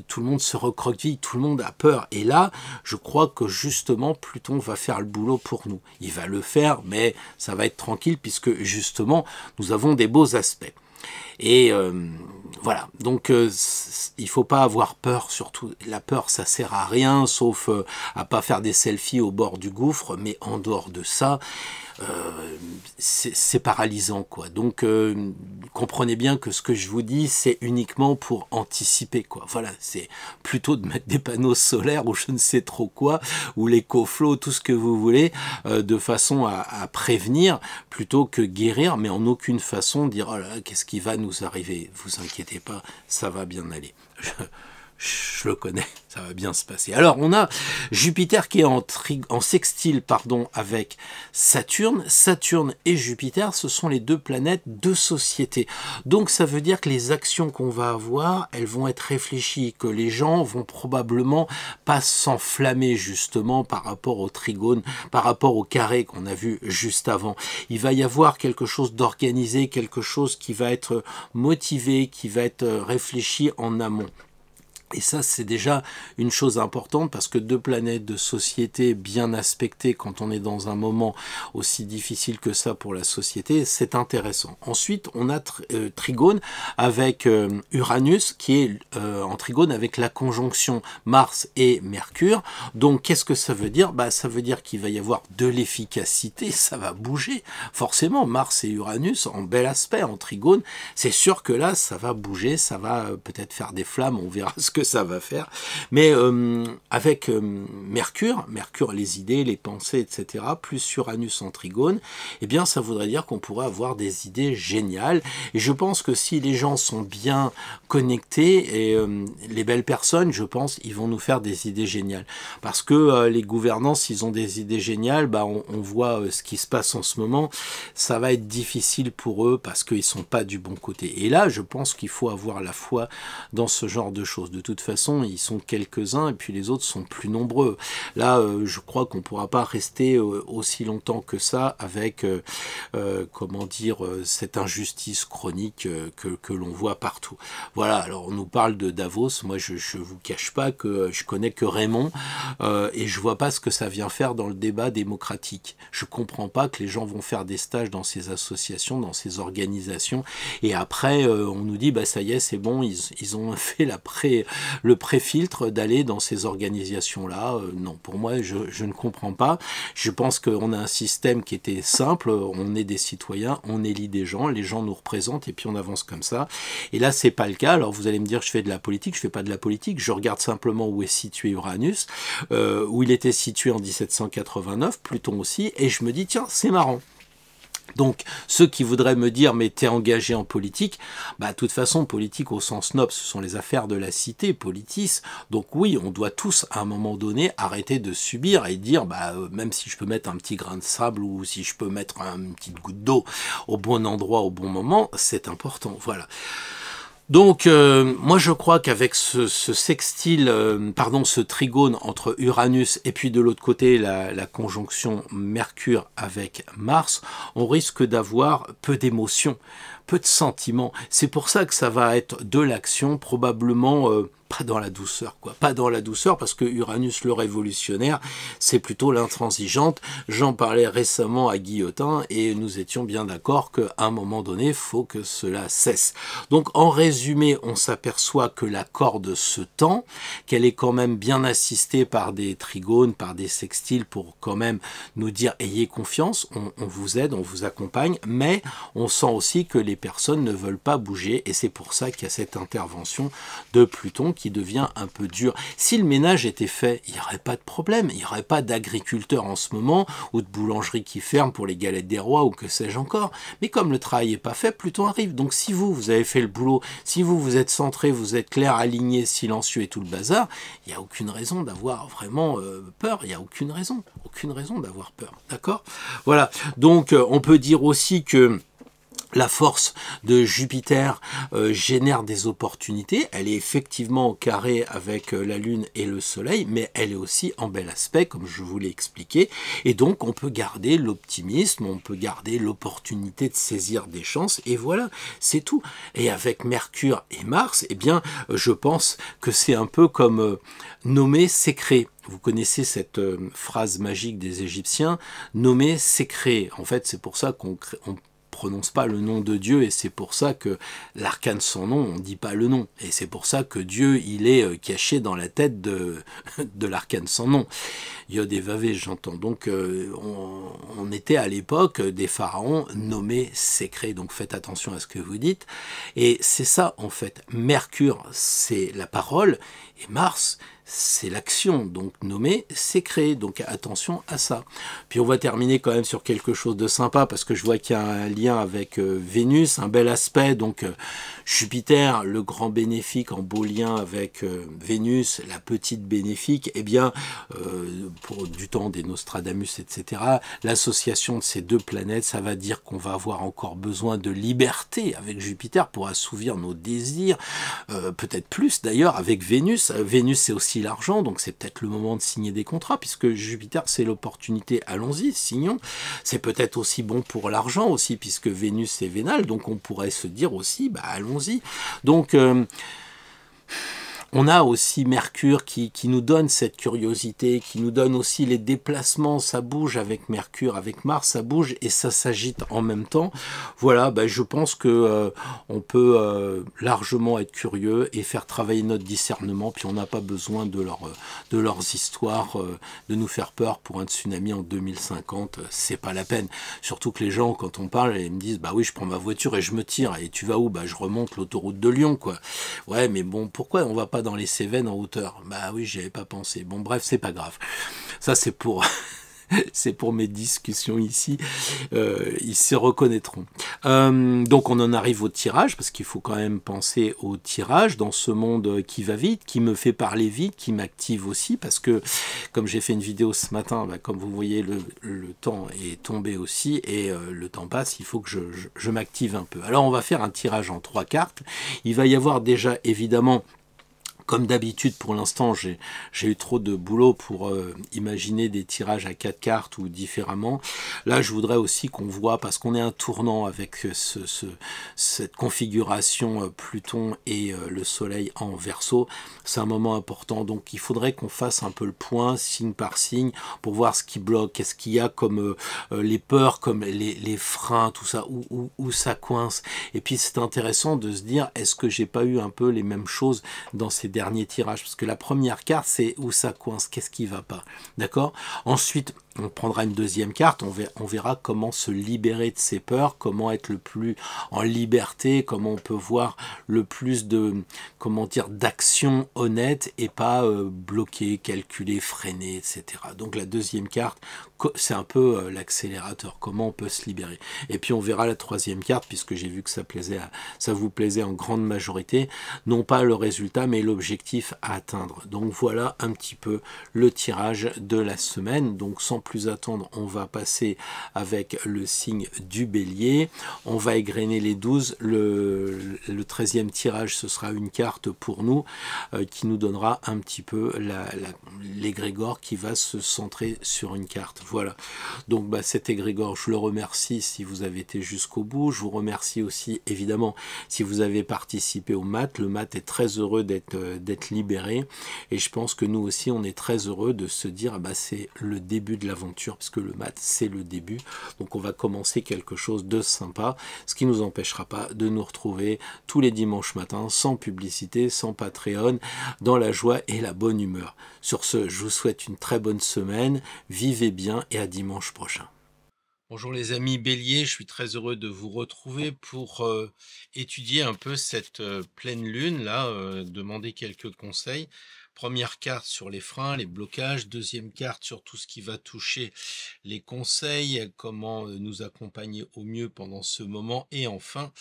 tout le monde se recroqueville, tout le monde a peur. Et là, je crois que justement, Pluton va faire le boulot pour nous. Il va le faire, mais ça va être tranquille puisque justement, nous avons des beaux aspects. Et voilà, donc il faut pas avoir peur, surtout la peur ça sert à rien, sauf à pas faire des selfies au bord du gouffre, mais en dehors de ça, c'est paralysant quoi. Donc comprenez bien que ce que je vous dis c'est uniquement pour anticiper quoi. Voilà, c'est plutôt de mettre des panneaux solaires ou je ne sais trop quoi, ou l'écoflow, tout ce que vous voulez, de façon à prévenir plutôt que guérir, mais en aucune façon dire oh là qu'est-ce qui va nous arriver. Vous inquiétez pas, ça va bien aller. Je le connais, ça va bien se passer. Alors, on a Jupiter qui est en sextile avec Saturne. Saturne et Jupiter, ce sont les deux planètes de société. Donc, ça veut dire que les actions qu'on va avoir, elles vont être réfléchies, que les gens vont probablement pas s'enflammer justement par rapport au trigone, par rapport au carré qu'on a vu juste avant. Il va y avoir quelque chose d'organisé, quelque chose qui va être motivé, qui va être réfléchi en amont. Et ça, c'est déjà une chose importante parce que deux planètes de société bien aspectées quand on est dans un moment aussi difficile que ça pour la société, c'est intéressant. Ensuite, on a Trigone avec Uranus qui est en Trigone avec la conjonction Mars et Mercure. Donc, qu'est-ce que ça veut dire? Ça veut dire qu'il va y avoir de l'efficacité, ça va bouger. Forcément, Mars et Uranus en bel aspect, en Trigone, c'est sûr que là, ça va bouger, ça va peut-être faire des flammes, on verra ce que ça va faire, mais avec Mercure, les idées, les pensées, etc., plus Uranus en Trigone, eh bien ça voudrait dire qu'on pourrait avoir des idées géniales, et je pense que si les gens sont bien connectés, et les belles personnes, je pense, ils vont nous faire des idées géniales, parce que les gouvernants, s'ils ont des idées géniales, on voit ce qui se passe en ce moment, ça va être difficile pour eux, parce qu'ils sont pas du bon côté, et là, je pense qu'il faut avoir la foi dans ce genre de choses. De toute toute façon, ils sont quelques-uns et puis les autres sont plus nombreux. Là, je crois qu'on ne pourra pas rester aussi longtemps que ça avec, comment dire, cette injustice chronique que l'on voit partout. Voilà, alors on nous parle de Davos, moi je ne vous cache pas que je connais que Raymond et je vois pas ce que ça vient faire dans le débat démocratique. Je comprends pas que les gens vont faire des stages dans ces associations, dans ces organisations, et après on nous dit bah ça y est, c'est bon, ils ont fait le pré-filtre d'aller dans ces organisations-là. Non, pour moi, je ne comprends pas. Je pense qu'on a un système qui était simple, on est des citoyens, on élit des gens, les gens nous représentent et puis on avance comme ça. Et là, c'est pas le cas. Alors vous allez me dire, je fais de la politique, je fais pas de la politique, je regarde simplement où est situé Uranus, où il était situé en 1789, Pluton aussi, et je me dis, tiens, c'est marrant. Donc, ceux qui voudraient me dire, mais t'es engagé en politique, bah, de toute façon, politique au sens noble, ce sont les affaires de la cité, politis. Donc oui, on doit tous, à un moment donné, arrêter de subir et dire, bah, même si je peux mettre un petit grain de sable ou si je peux mettre une petite goutte d'eau au bon endroit, au bon moment, c'est important. Voilà. Donc, moi je crois qu'avec ce sextile, ce trigone entre Uranus et puis de l'autre côté la conjonction Mercure avec Mars, on risque d'avoir peu d'émotions, peu de sentiments. C'est pour ça que ça va être de l'action, probablement pas dans la douceur, quoi. Pas dans la douceur, parce que Uranus, le révolutionnaire, c'est plutôt l'intransigeante. J'en parlais récemment à Guillotin, et nous étions bien d'accord qu'à un moment donné, il faut que cela cesse. Donc, en résumé, on s'aperçoit que la corde se tend, qu'elle est quand même bien assistée par des trigones, par des sextiles, pour quand même nous dire, ayez confiance, on vous aide, on vous accompagne, mais on sent aussi que les personnes ne veulent pas bouger, et c'est pour ça qu'il y a cette intervention de Pluton qui devient un peu dur. Si le ménage était fait, il n'y aurait pas de problème, il n'y aurait pas d'agriculteurs en ce moment, ou de boulangerie qui ferme pour les galettes des rois, ou que sais-je encore. Mais comme le travail n'est pas fait, Pluton arrive. Donc si vous avez fait le boulot, si vous êtes centré, vous êtes clair, aligné, silencieux et tout le bazar, il n'y a aucune raison d'avoir vraiment peur, il n'y a aucune raison d'avoir peur, d'accord? Voilà, donc on peut dire aussi que la force de Jupiter génère des opportunités. Elle est effectivement au carré avec la Lune et le Soleil, mais elle est aussi en bel aspect, comme je vous l'ai expliqué. Et donc, on peut garder l'optimisme, on peut garder l'opportunité de saisir des chances, et voilà, c'est tout. Et avec Mercure et Mars, eh bien, je pense que c'est un peu comme nommer, c'est créer. Vous connaissez cette phrase magique des Égyptiens, nommer, c'est créer. En fait, c'est pour ça qu'on prononce pas le nom de Dieu, et c'est pour ça que l'arcane sans nom, on dit pas le nom, et c'est pour ça que Dieu, il est caché dans la tête de l'arcane sans nom. Yod et Vavé, j'entends. Donc on était à l'époque des pharaons nommés sécrets, donc faites attention à ce que vous dites, et c'est ça en fait. Mercure, c'est la parole, et Mars, c'est l'action, donc nommer, c'est créer, donc attention à ça. Puis on va terminer quand même sur quelque chose de sympa, parce que je vois qu'il y a un lien avec Vénus, un bel aspect, donc Jupiter, le grand bénéfique en beau lien avec Vénus, la petite bénéfique, eh bien, pour du temps des Nostradamus, etc., l'association de ces deux planètes, ça va dire qu'on va avoir encore besoin de liberté avec Jupiter pour assouvir nos désirs, peut-être plus d'ailleurs avec Vénus. Vénus, c'est aussi l'argent, donc c'est peut-être le moment de signer des contrats, puisque Jupiter, c'est l'opportunité, allons-y, signons. C'est peut-être aussi bon pour l'argent aussi, puisque Vénus, c'est vénal, donc on pourrait se dire aussi, bah allons-y. Donc, on a aussi Mercure qui nous donne cette curiosité, qui nous donne aussi les déplacements, ça bouge avec Mercure, avec Mars, ça bouge et ça s'agite en même temps. Voilà, ben je pense que on peut largement être curieux et faire travailler notre discernement, puis on n'a pas besoin de leurs histoires, de nous faire peur pour un tsunami en 2050, c'est pas la peine. Surtout que les gens, quand on parle, ils me disent, bah oui, je prends ma voiture et je me tire, et tu vas où? Bah je remonte l'autoroute de Lyon, quoi. Ouais, mais bon, pourquoi on va pas dans les Cévennes en hauteur? Bah oui, j'y avais pas pensé. Bon, bref, c'est pas grave. Ça, c'est pour... c'est pour mes discussions ici, ils se reconnaîtront. Donc on en arrive au tirage, parce qu'il faut quand même penser au tirage dans ce monde qui va vite, qui me fait parler vite, qui m'active aussi, parce que comme j'ai fait une vidéo ce matin, bah, comme vous voyez, le temps est tombé aussi, et le temps passe, il faut que je m'active un peu. Alors on va faire un tirage en 3 cartes. Il va y avoir déjà évidemment Comme d'habitude, pour l'instant, j'ai eu trop de boulot pour imaginer des tirages à 4 cartes ou différemment. Là, je voudrais aussi qu'on voit, parce qu'on est un tournant avec cette configuration Pluton et le Soleil en Verseau, c'est un moment important. Donc, il faudrait qu'on fasse un peu le point, signe par signe, pour voir ce qui bloque, qu'est-ce qu'il y a comme les peurs, comme les freins, tout ça, où ça coince. Et puis, c'est intéressant de se dire, est-ce que j'ai pas eu un peu les mêmes choses dans ces dernier tirage, parce que la première carte, c'est où ça coince, qu'est-ce qui va pas, d'accord? Ensuite, on prendra une deuxième carte, on verra comment se libérer de ses peurs, comment être le plus en liberté, comment on peut voir le plus de, comment dire, d'actions honnêtes et pas bloquer, calculer, freiner, etc. Donc la deuxième carte, c'est un peu l'accélérateur, comment on peut se libérer. Et puis on verra la troisième carte, puisque j'ai vu que ça vous plaisait en grande majorité, non pas le résultat, mais l'objectif à atteindre. Donc voilà un petit peu le tirage de la semaine. Donc sans plus attendre, on va passer avec le signe du Bélier. On va égrener les 12. Le 13e tirage, ce sera une carte pour nous qui nous donnera un petit peu l'égrégore qui va se centrer sur une carte. Voilà. Donc cet égrégore, je le remercie si vous avez été jusqu'au bout. Je vous remercie aussi évidemment si vous avez participé au mat. Le mat est très heureux d'être libéré. Et je pense que nous aussi, on est très heureux de se dire, c'est le début de l'aventure, puisque le mat, c'est le début. Donc on va commencer quelque chose de sympa, ce qui ne nous empêchera pas de nous retrouver tous les dimanches matins, sans publicité, sans Patreon, dans la joie et la bonne humeur. Sur ce, je vous souhaite une très bonne semaine, vivez bien et à dimanche prochain. Bonjour les amis Bélier, je suis très heureux de vous retrouver pour étudier un peu cette pleine lune, là, demander quelques conseils. Première carte sur les freins, les blocages. Deuxième carte sur tout ce qui va toucher les conseils, comment nous accompagner au mieux pendant ce moment. Et enfin,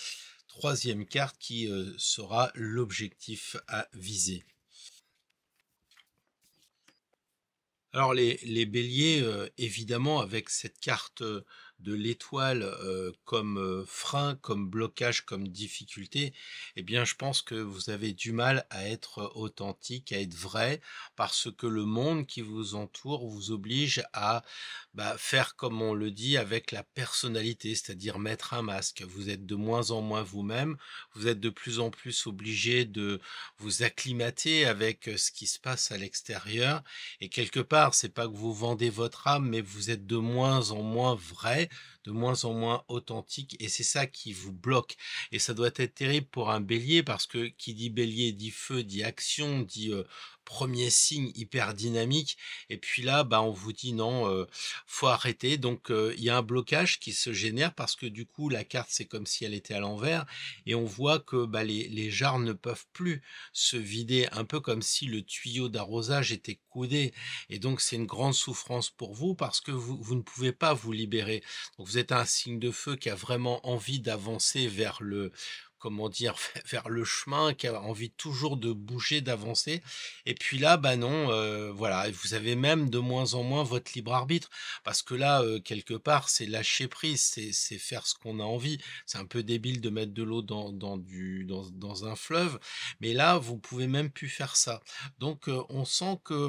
troisième carte qui sera l'objectif à viser. Alors les béliers, évidemment, avec cette carte de l'étoile comme frein, comme blocage, comme difficulté, eh bien je pense que vous avez du mal à être authentique, à être vrai, parce que le monde qui vous entoure vous oblige à faire comme on le dit avec la personnalité, c'est-à-dire mettre un masque. Vous êtes de moins en moins vous-même, vous êtes de plus en plus obligé de vous acclimater avec ce qui se passe à l'extérieur. Et quelque part, c'est pas que vous vendez votre âme, mais vous êtes de moins en moins vrai, de moins en moins authentique, et c'est ça qui vous bloque. Et ça doit être terrible pour un bélier, parce que qui dit bélier dit feu, dit action, dit premier signe hyper dynamique. Et puis là, on vous dit non, faut arrêter. Donc il y a un blocage qui se génère, parce que du coup, la carte, c'est comme si elle était à l'envers, et on voit que les jarres ne peuvent plus se vider, un peu comme si le tuyau d'arrosage était coudé. Et donc c'est une grande souffrance pour vous, parce que vous ne pouvez pas vous libérer. Donc vous êtes un signe de feu qui a vraiment envie d'avancer vers comment dire, vers le chemin, qui a envie toujours de bouger, d'avancer. Et puis là, non, voilà, vous avez même de moins en moins votre libre arbitre, parce que là, quelque part, c'est lâcher prise, c'est faire ce qu'on a envie. C'est un peu débile de mettre de l'eau dans un fleuve, mais là, vous pouvez même plus faire ça. Donc, on sent que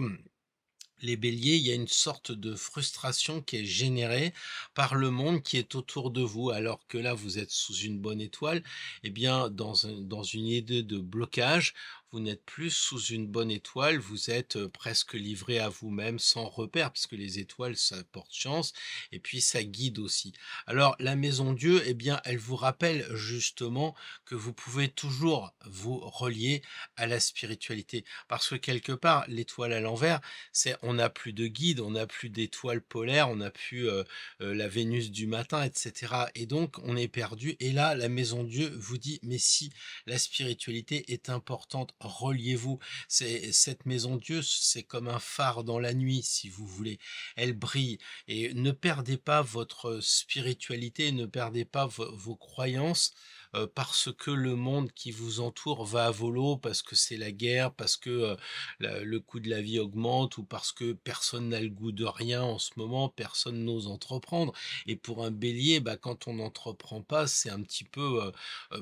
les béliers, il y a une sorte de frustration qui est générée par le monde qui est autour de vous, alors que là, vous êtes sous une bonne étoile. Eh bien, dans une idée de blocage, vous n'êtes plus sous une bonne étoile, vous êtes presque livré à vous-même sans repère, puisque les étoiles, ça porte chance, et puis ça guide aussi. Alors, la maison Dieu, eh bien, elle vous rappelle justement que vous pouvez toujours vous relier à la spiritualité, parce que quelque part, l'étoile à l'envers, on n'a plus de guide, on n'a plus d'étoiles polaires, on n'a plus la Vénus du matin, etc. Et donc on est perdu. Et là, la maison Dieu vous dit, mais si la spiritualité est importante, reliez-vous. Cette maison Dieu, c'est comme un phare dans la nuit, si vous voulez. Elle brille. Et ne perdez pas votre spiritualité, ne perdez pas vos croyances. parce que le monde qui vous entoure va à volo, parce que c'est la guerre, parce que le coût de la vie augmente, ou parce que personne n'a le goût de rien en ce moment, personne n'ose entreprendre. Et pour un bélier, bah, quand on n'entreprend pas, c'est un petit peu,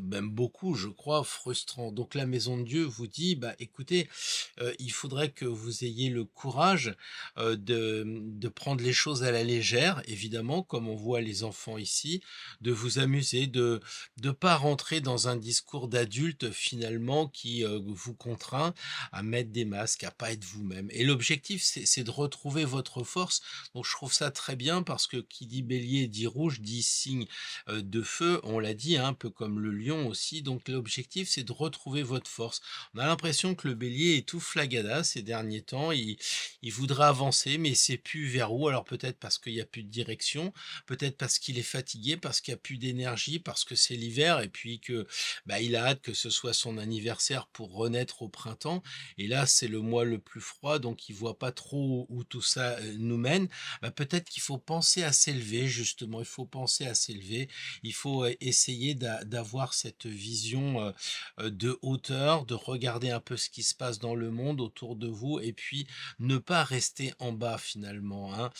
même beaucoup, je crois, frustrant. Donc la Maison de Dieu vous dit, bah, écoutez, il faudrait que vous ayez le courage de prendre les choses à la légère, évidemment, comme on voit les enfants ici, de vous amuser, de ne pas rentrer dans un discours d'adulte finalement qui vous contraint à mettre des masques, à pas être vous-même. Et l'objectif, c'est de retrouver votre force. Donc je trouve ça très bien parce que qui dit bélier dit rouge, dit signe de feu, on l'a dit, hein, un peu comme le lion aussi. Donc l'objectif, c'est de retrouver votre force. On a l'impression que le bélier est tout flagada ces derniers temps. Il voudrait avancer, mais il sait plus vers où. Alors peut-être parce qu'il n'y a plus de direction, peut-être parce qu'il est fatigué, parce qu'il n'y a plus d'énergie, parce que c'est l'hiver, et puis que bah, il a hâte que ce soit son anniversaire pour renaître au printemps. Et là, c'est le mois le plus froid, donc il voit pas trop où tout ça nous mène. Bah, peut-être qu'il faut penser à s'élever, justement. Il faut penser à s'élever. Il faut essayer d'avoir cette vision de hauteur, de regarder un peu ce qui se passe dans le monde autour de vous, et puis ne pas rester en bas finalement, hein.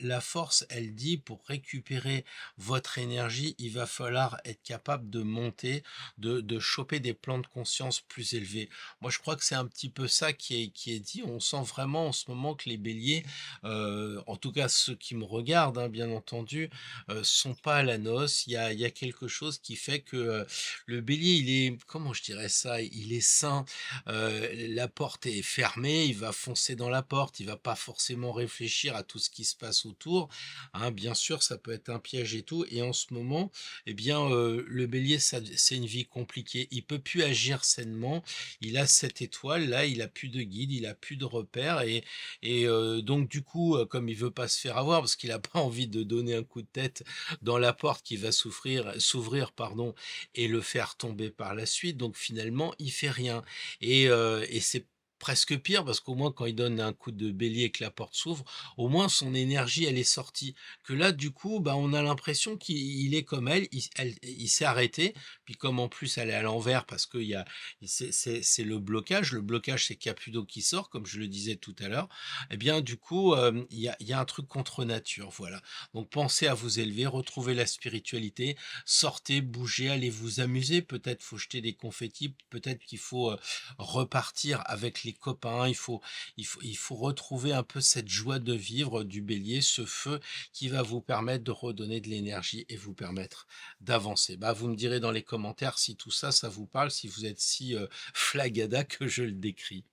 La force, elle dit, pour récupérer votre énergie, il va falloir être capable de monter, de choper des plans de conscience plus élevés. Moi, je crois que c'est un petit peu ça qui est dit. On sent vraiment en ce moment que les béliers, en tout cas ceux qui me regardent, hein, bien entendu, sont pas à la noce. Il y a quelque chose qui fait que le bélier, il est, comment je dirais ça, il est sain. La porte est fermée, il va foncer dans la porte, il va pas forcément réfléchir à tout ce qui se passe autour, hein. Bien sûr, ça peut être un piège et tout. Et en ce moment, eh bien, le bélier, c'est une vie compliquée. Il peut plus agir sainement. Il a cette étoile là, il a plus de guide, il a plus de repères, et donc du coup, comme il veut pas se faire avoir, parce qu'il a pas envie de donner un coup de tête dans la porte qui va s'ouvrir, pardon, et le faire tomber par la suite. Donc finalement, il fait rien. Et c'est presque pire parce qu'au moins quand il donne un coup de bélier et que la porte s'ouvre, au moins son énergie elle est sortie. Que là du coup, bah on a l'impression qu'il est comme elle, il s'est arrêté. Puis comme en plus elle est à l'envers parce que c'est le blocage. Le blocage, c'est qu'il n'y a plus d'eau qui sort, comme je le disais tout à l'heure. Eh bien du coup, il y a un truc contre nature, voilà. Donc pensez à vous élever, retrouvez la spiritualité, sortez, bougez, allez vous amuser. Peut-être faut jeter des confettis, peut-être qu'il faut repartir avec les copains. Il faut retrouver un peu cette joie de vivre du bélier, ce feu qui va vous permettre de redonner de l'énergie et vous permettre d'avancer. Bah, vous me direz dans les commentaires si tout ça, ça vous parle, si vous êtes si flagada que je le décris.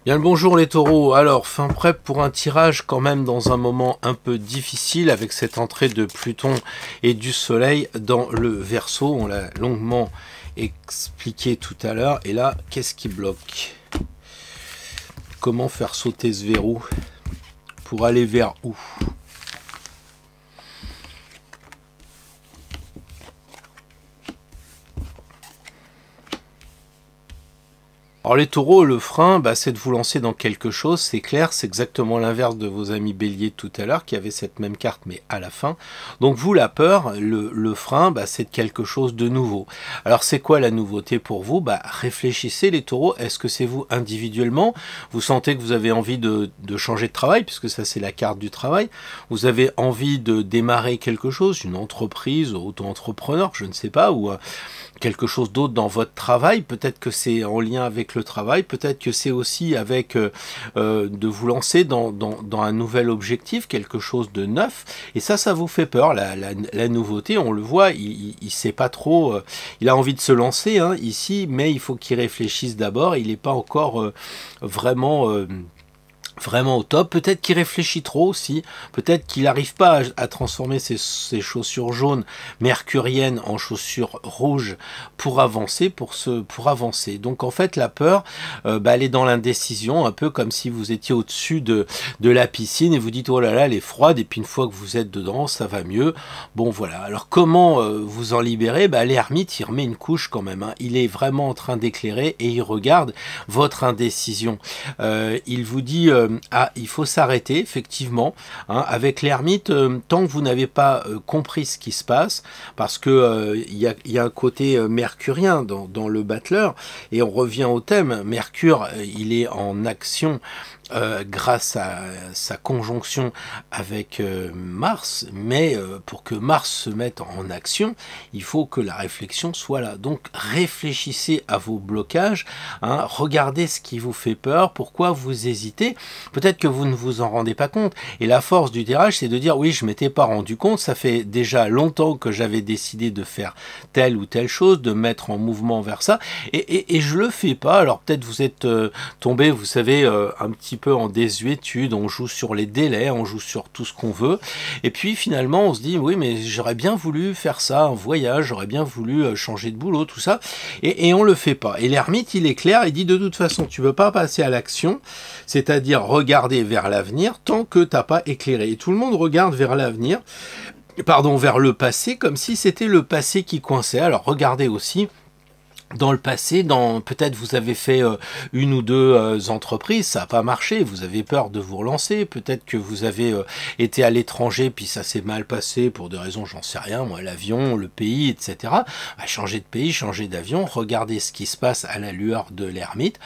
Bien le bonjour les taureaux, alors fin prêt pour un tirage quand même dans un moment un peu difficile avec cette entrée de Pluton et du Soleil dans le Verseau, on l'a longuement expliqué tout à l'heure. Et là, qu'est-ce qui bloque? Comment faire sauter ce verrou? Pour aller vers où? Alors les taureaux, le frein, bah, c'est de vous lancer dans quelque chose, c'est clair, c'est exactement l'inverse de vos amis béliers tout à l'heure, qui avaient cette même carte, mais à la fin. Donc vous, la peur, le frein, bah, c'est de quelque chose de nouveau. Alors c'est quoi la nouveauté pour vous? Bah, réfléchissez les taureaux, est-ce que c'est vous individuellement? Vous sentez que vous avez envie de changer de travail, puisque ça c'est la carte du travail. Vous avez envie de démarrer quelque chose, une entreprise, auto-entrepreneur, je ne sais pas, ou quelque chose d'autre dans votre travail. Peut-être que c'est en lien avec le travail, peut-être que c'est aussi avec de vous lancer dans un nouvel objectif, quelque chose de neuf, et ça vous fait peur. La nouveauté, on le voit, il sait pas trop, il a envie de se lancer hein, ici, mais il faut qu'il réfléchisse d'abord, il n'est pas encore vraiment au top. Peut-être qu'il réfléchit trop aussi, peut-être qu'il n'arrive pas à transformer ses chaussures jaunes mercuriennes en chaussures rouges pour avancer, pour avancer. Donc en fait la peur, bah, elle est dans l'indécision, un peu comme si vous étiez au-dessus de la piscine et vous dites oh là là elle est froide, et puis une fois que vous êtes dedans ça va mieux. Bon voilà, alors comment vous en libérer? Bah, l'ermite il remet une couche quand même, hein. Il est vraiment en train d'éclairer et il regarde votre indécision. Il vous dit il faut s'arrêter, effectivement, hein, avec l'ermite, tant que vous n'avez pas compris ce qui se passe, parce que il y a un côté mercurien dans le battleur, et on revient au thème. Mercure, il est en action grâce à sa conjonction avec Mars, mais pour que Mars se mette en action, il faut que la réflexion soit là. Donc réfléchissez à vos blocages, hein, regardez ce qui vous fait peur, pourquoi vous hésitez, peut-être que vous ne vous en rendez pas compte, et la force du tirage, c'est de dire oui, je m'étais pas rendu compte, ça fait déjà longtemps que j'avais décidé de faire telle ou telle chose, de mettre en mouvement vers ça, et je le fais pas. Alors peut-être vous êtes tombé, vous savez, un petit peu en désuétude, on joue sur les délais, on joue sur tout ce qu'on veut, et puis finalement on se dit oui, mais j'aurais bien voulu faire ça, un voyage, j'aurais bien voulu changer de boulot, tout ça, et on le fait pas. Et l'ermite, il est clair, il dit de toute façon tu veux pas passer à l'action, c'est-à-dire regarder vers l'avenir tant que t'as pas éclairé. Et tout le monde regarde vers l'avenir, pardon, vers le passé, comme si c'était le passé qui coinçait. Alors regardez aussi dans le passé, peut-être vous avez fait une ou deux entreprises, ça n'a pas marché, vous avez peur de vous relancer, peut-être que vous avez été à l'étranger, puis ça s'est mal passé pour des raisons, j'en sais rien, moi, l'avion, le pays, etc. Bah, changer de pays, changer d'avion, regardez ce qui se passe à la lueur de l'ermite,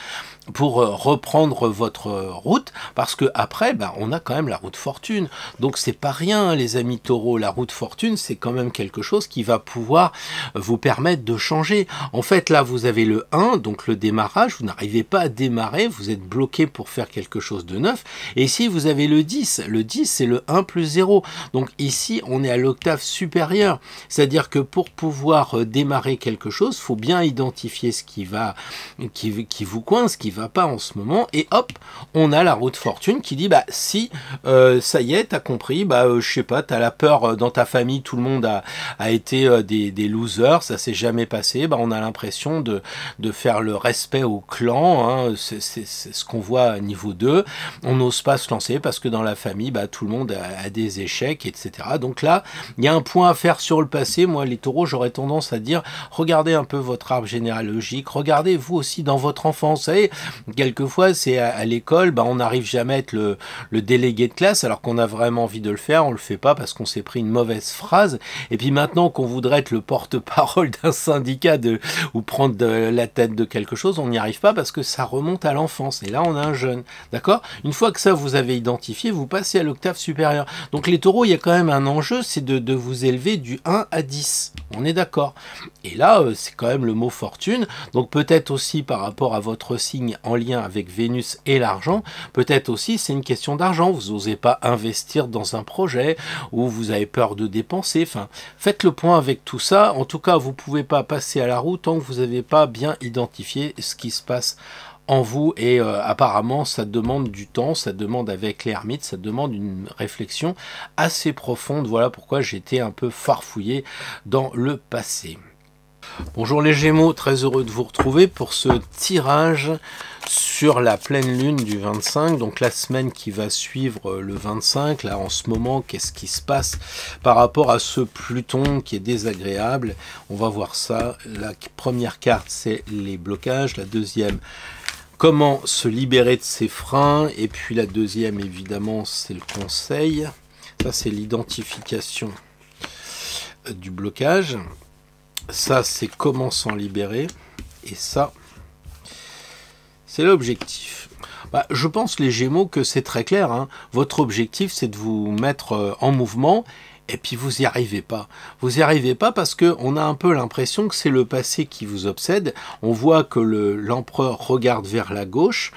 pour reprendre votre route, parce que après, bah, on a quand même la route fortune. Donc c'est pas rien, les amis taureaux, la route fortune, c'est quand même quelque chose qui va pouvoir vous permettre de changer. En fait, là, vous avez le 1, donc le démarrage, vous n'arrivez pas à démarrer, vous êtes bloqué pour faire quelque chose de neuf. Et ici, vous avez le 10. Le 10, c'est le 1 plus 0. Donc ici, on est à l'octave supérieure. C'est-à-dire que pour pouvoir démarrer quelque chose, il faut bien identifier ce qui vous coince, ce qui va pas en ce moment, et hop, on a la route fortune qui dit, bah si, ça y est, t'as compris, bah je sais pas, t'as la peur dans ta famille, tout le monde a été des losers, ça s'est jamais passé, bah on a l'impression de faire le respect au clan, hein, c'est ce qu'on voit à niveau 2, on n'ose pas se lancer parce que dans la famille, bah tout le monde a des échecs, etc. Donc là, il y a un point à faire sur le passé. Moi, les taureaux, j'aurais tendance à dire, regardez un peu votre arbre généalogique, regardez vous aussi dans votre enfance, vous savez, quelquefois, c'est à l'école, bah, on n'arrive jamais à être le délégué de classe, alors qu'on a vraiment envie de le faire, on le fait pas parce qu'on s'est pris une mauvaise phrase, et puis maintenant qu'on voudrait être le porte-parole d'un syndicat ou prendre la tête de quelque chose, on n'y arrive pas parce que ça remonte à l'enfance, et là on a un jeune, d'accord? Une fois que ça vous avez identifié, vous passez à l'octave supérieure. Donc les taureaux, il y a quand même un enjeu, c'est de vous élever du 1 à 10, on est d'accord? Et là, c'est quand même le mot fortune, donc peut-être aussi par rapport à votre signe en lien avec Vénus et l'argent, peut-être aussi c'est une question d'argent, vous n'osez pas investir dans un projet, ou vous avez peur de dépenser, enfin, faites le point avec tout ça. En tout cas, vous ne pouvez pas passer à la roue tant que vous n'avez pas bien identifié ce qui se passe en vous, et apparemment ça demande du temps, ça demande avec l'ermite, ça demande une réflexion assez profonde. Voilà pourquoi j'étais un peu farfouillé dans le passé. Bonjour les Gémeaux, très heureux de vous retrouver pour ce tirage sur la pleine lune du 25, donc la semaine qui va suivre le 25. Là en ce moment, qu'est-ce qui se passe par rapport à ce Pluton qui est désagréable? On va voir ça. La première carte, c'est les blocages, la deuxième, comment se libérer de ses freins, et puis la deuxième, évidemment, c'est le conseil. Ça, c'est l'identification du blocage. Ça, c'est comment s'en libérer. Et ça, c'est l'objectif. Bah, je pense, les Gémeaux, que c'est très clair, hein. Votre objectif, c'est de vous mettre en mouvement, et puis vous n'y arrivez pas. Vous n'y arrivez pas parce qu'on a un peu l'impression que c'est le passé qui vous obsède. On voit que l'empereur regarde vers la gauche,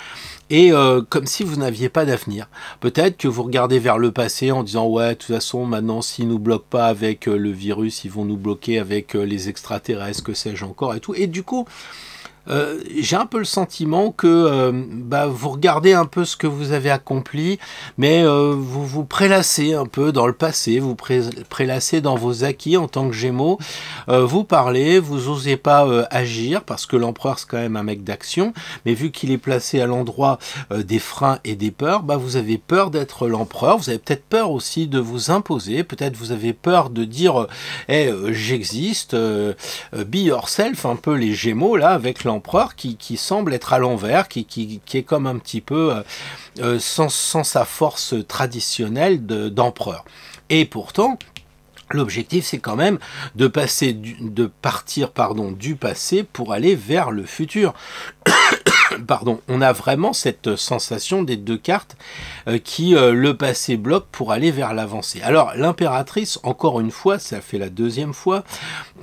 et comme si vous n'aviez pas d'avenir. Peut-être que vous regardez vers le passé en disant « Ouais, de toute façon, maintenant, s'ils ne nous bloquent pas avec le virus, ils vont nous bloquer avec les extraterrestres, que sais-je encore, et tout. » Et du coup, j'ai un peu le sentiment que vous regardez un peu ce que vous avez accompli, mais vous vous prélassez un peu dans le passé, vous prélassez dans vos acquis en tant que Gémeaux, vous parlez, vous osez pas agir, parce que l'empereur c'est quand même un mec d'action, mais vu qu'il est placé à l'endroit des freins et des peurs, vous avez peur d'être l'empereur, vous avez peut-être peur aussi de vous imposer, peut-être vous avez peur de dire hey, j'existe, be yourself, un peu les Gémeaux là avec l'empereur, l'empereur qui semble être à l'envers, qui est comme un petit peu sans sa force traditionnelle d'empereur. Et pourtant, l'objectif, c'est quand même de partir du passé pour aller vers le futur. Pardon, on a vraiment cette sensation des deux cartes qui le passé bloque pour aller vers l'avancée. Alors l'impératrice, encore une fois, ça fait la deuxième fois,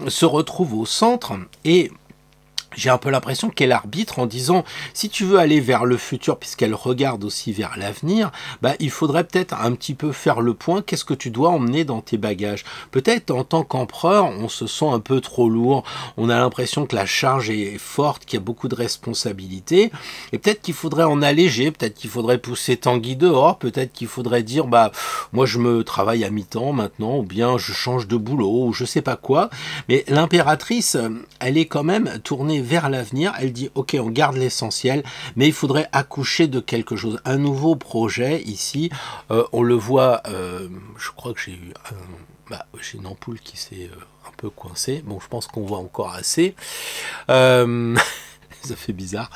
se retrouve au centre et j'ai un peu l'impression qu'elle arbitre en disant, si tu veux aller vers le futur, puisqu'elle regarde aussi vers l'avenir, bah, il faudrait peut-être un petit peu faire le point, qu'est-ce que tu dois emmener dans tes bagages. Peut-être en tant qu'empereur, on se sent un peu trop lourd, on a l'impression que la charge est forte, qu'il y a beaucoup de responsabilités, et peut-être qu'il faudrait en alléger, peut-être qu'il faudrait pousser Tanguy dehors, peut-être qu'il faudrait dire, bah, moi je me travaille à mi-temps maintenant, ou bien je change de boulot, ou je sais pas quoi, mais l'impératrice, elle est quand même tournée vers l'avenir, elle dit ok, on garde l'essentiel, mais il faudrait accoucher de quelque chose, un nouveau projet ici. On le voit, je crois que j'ai une ampoule qui s'est un peu coincée, bon je pense qu'on voit encore assez. Ça fait bizarre.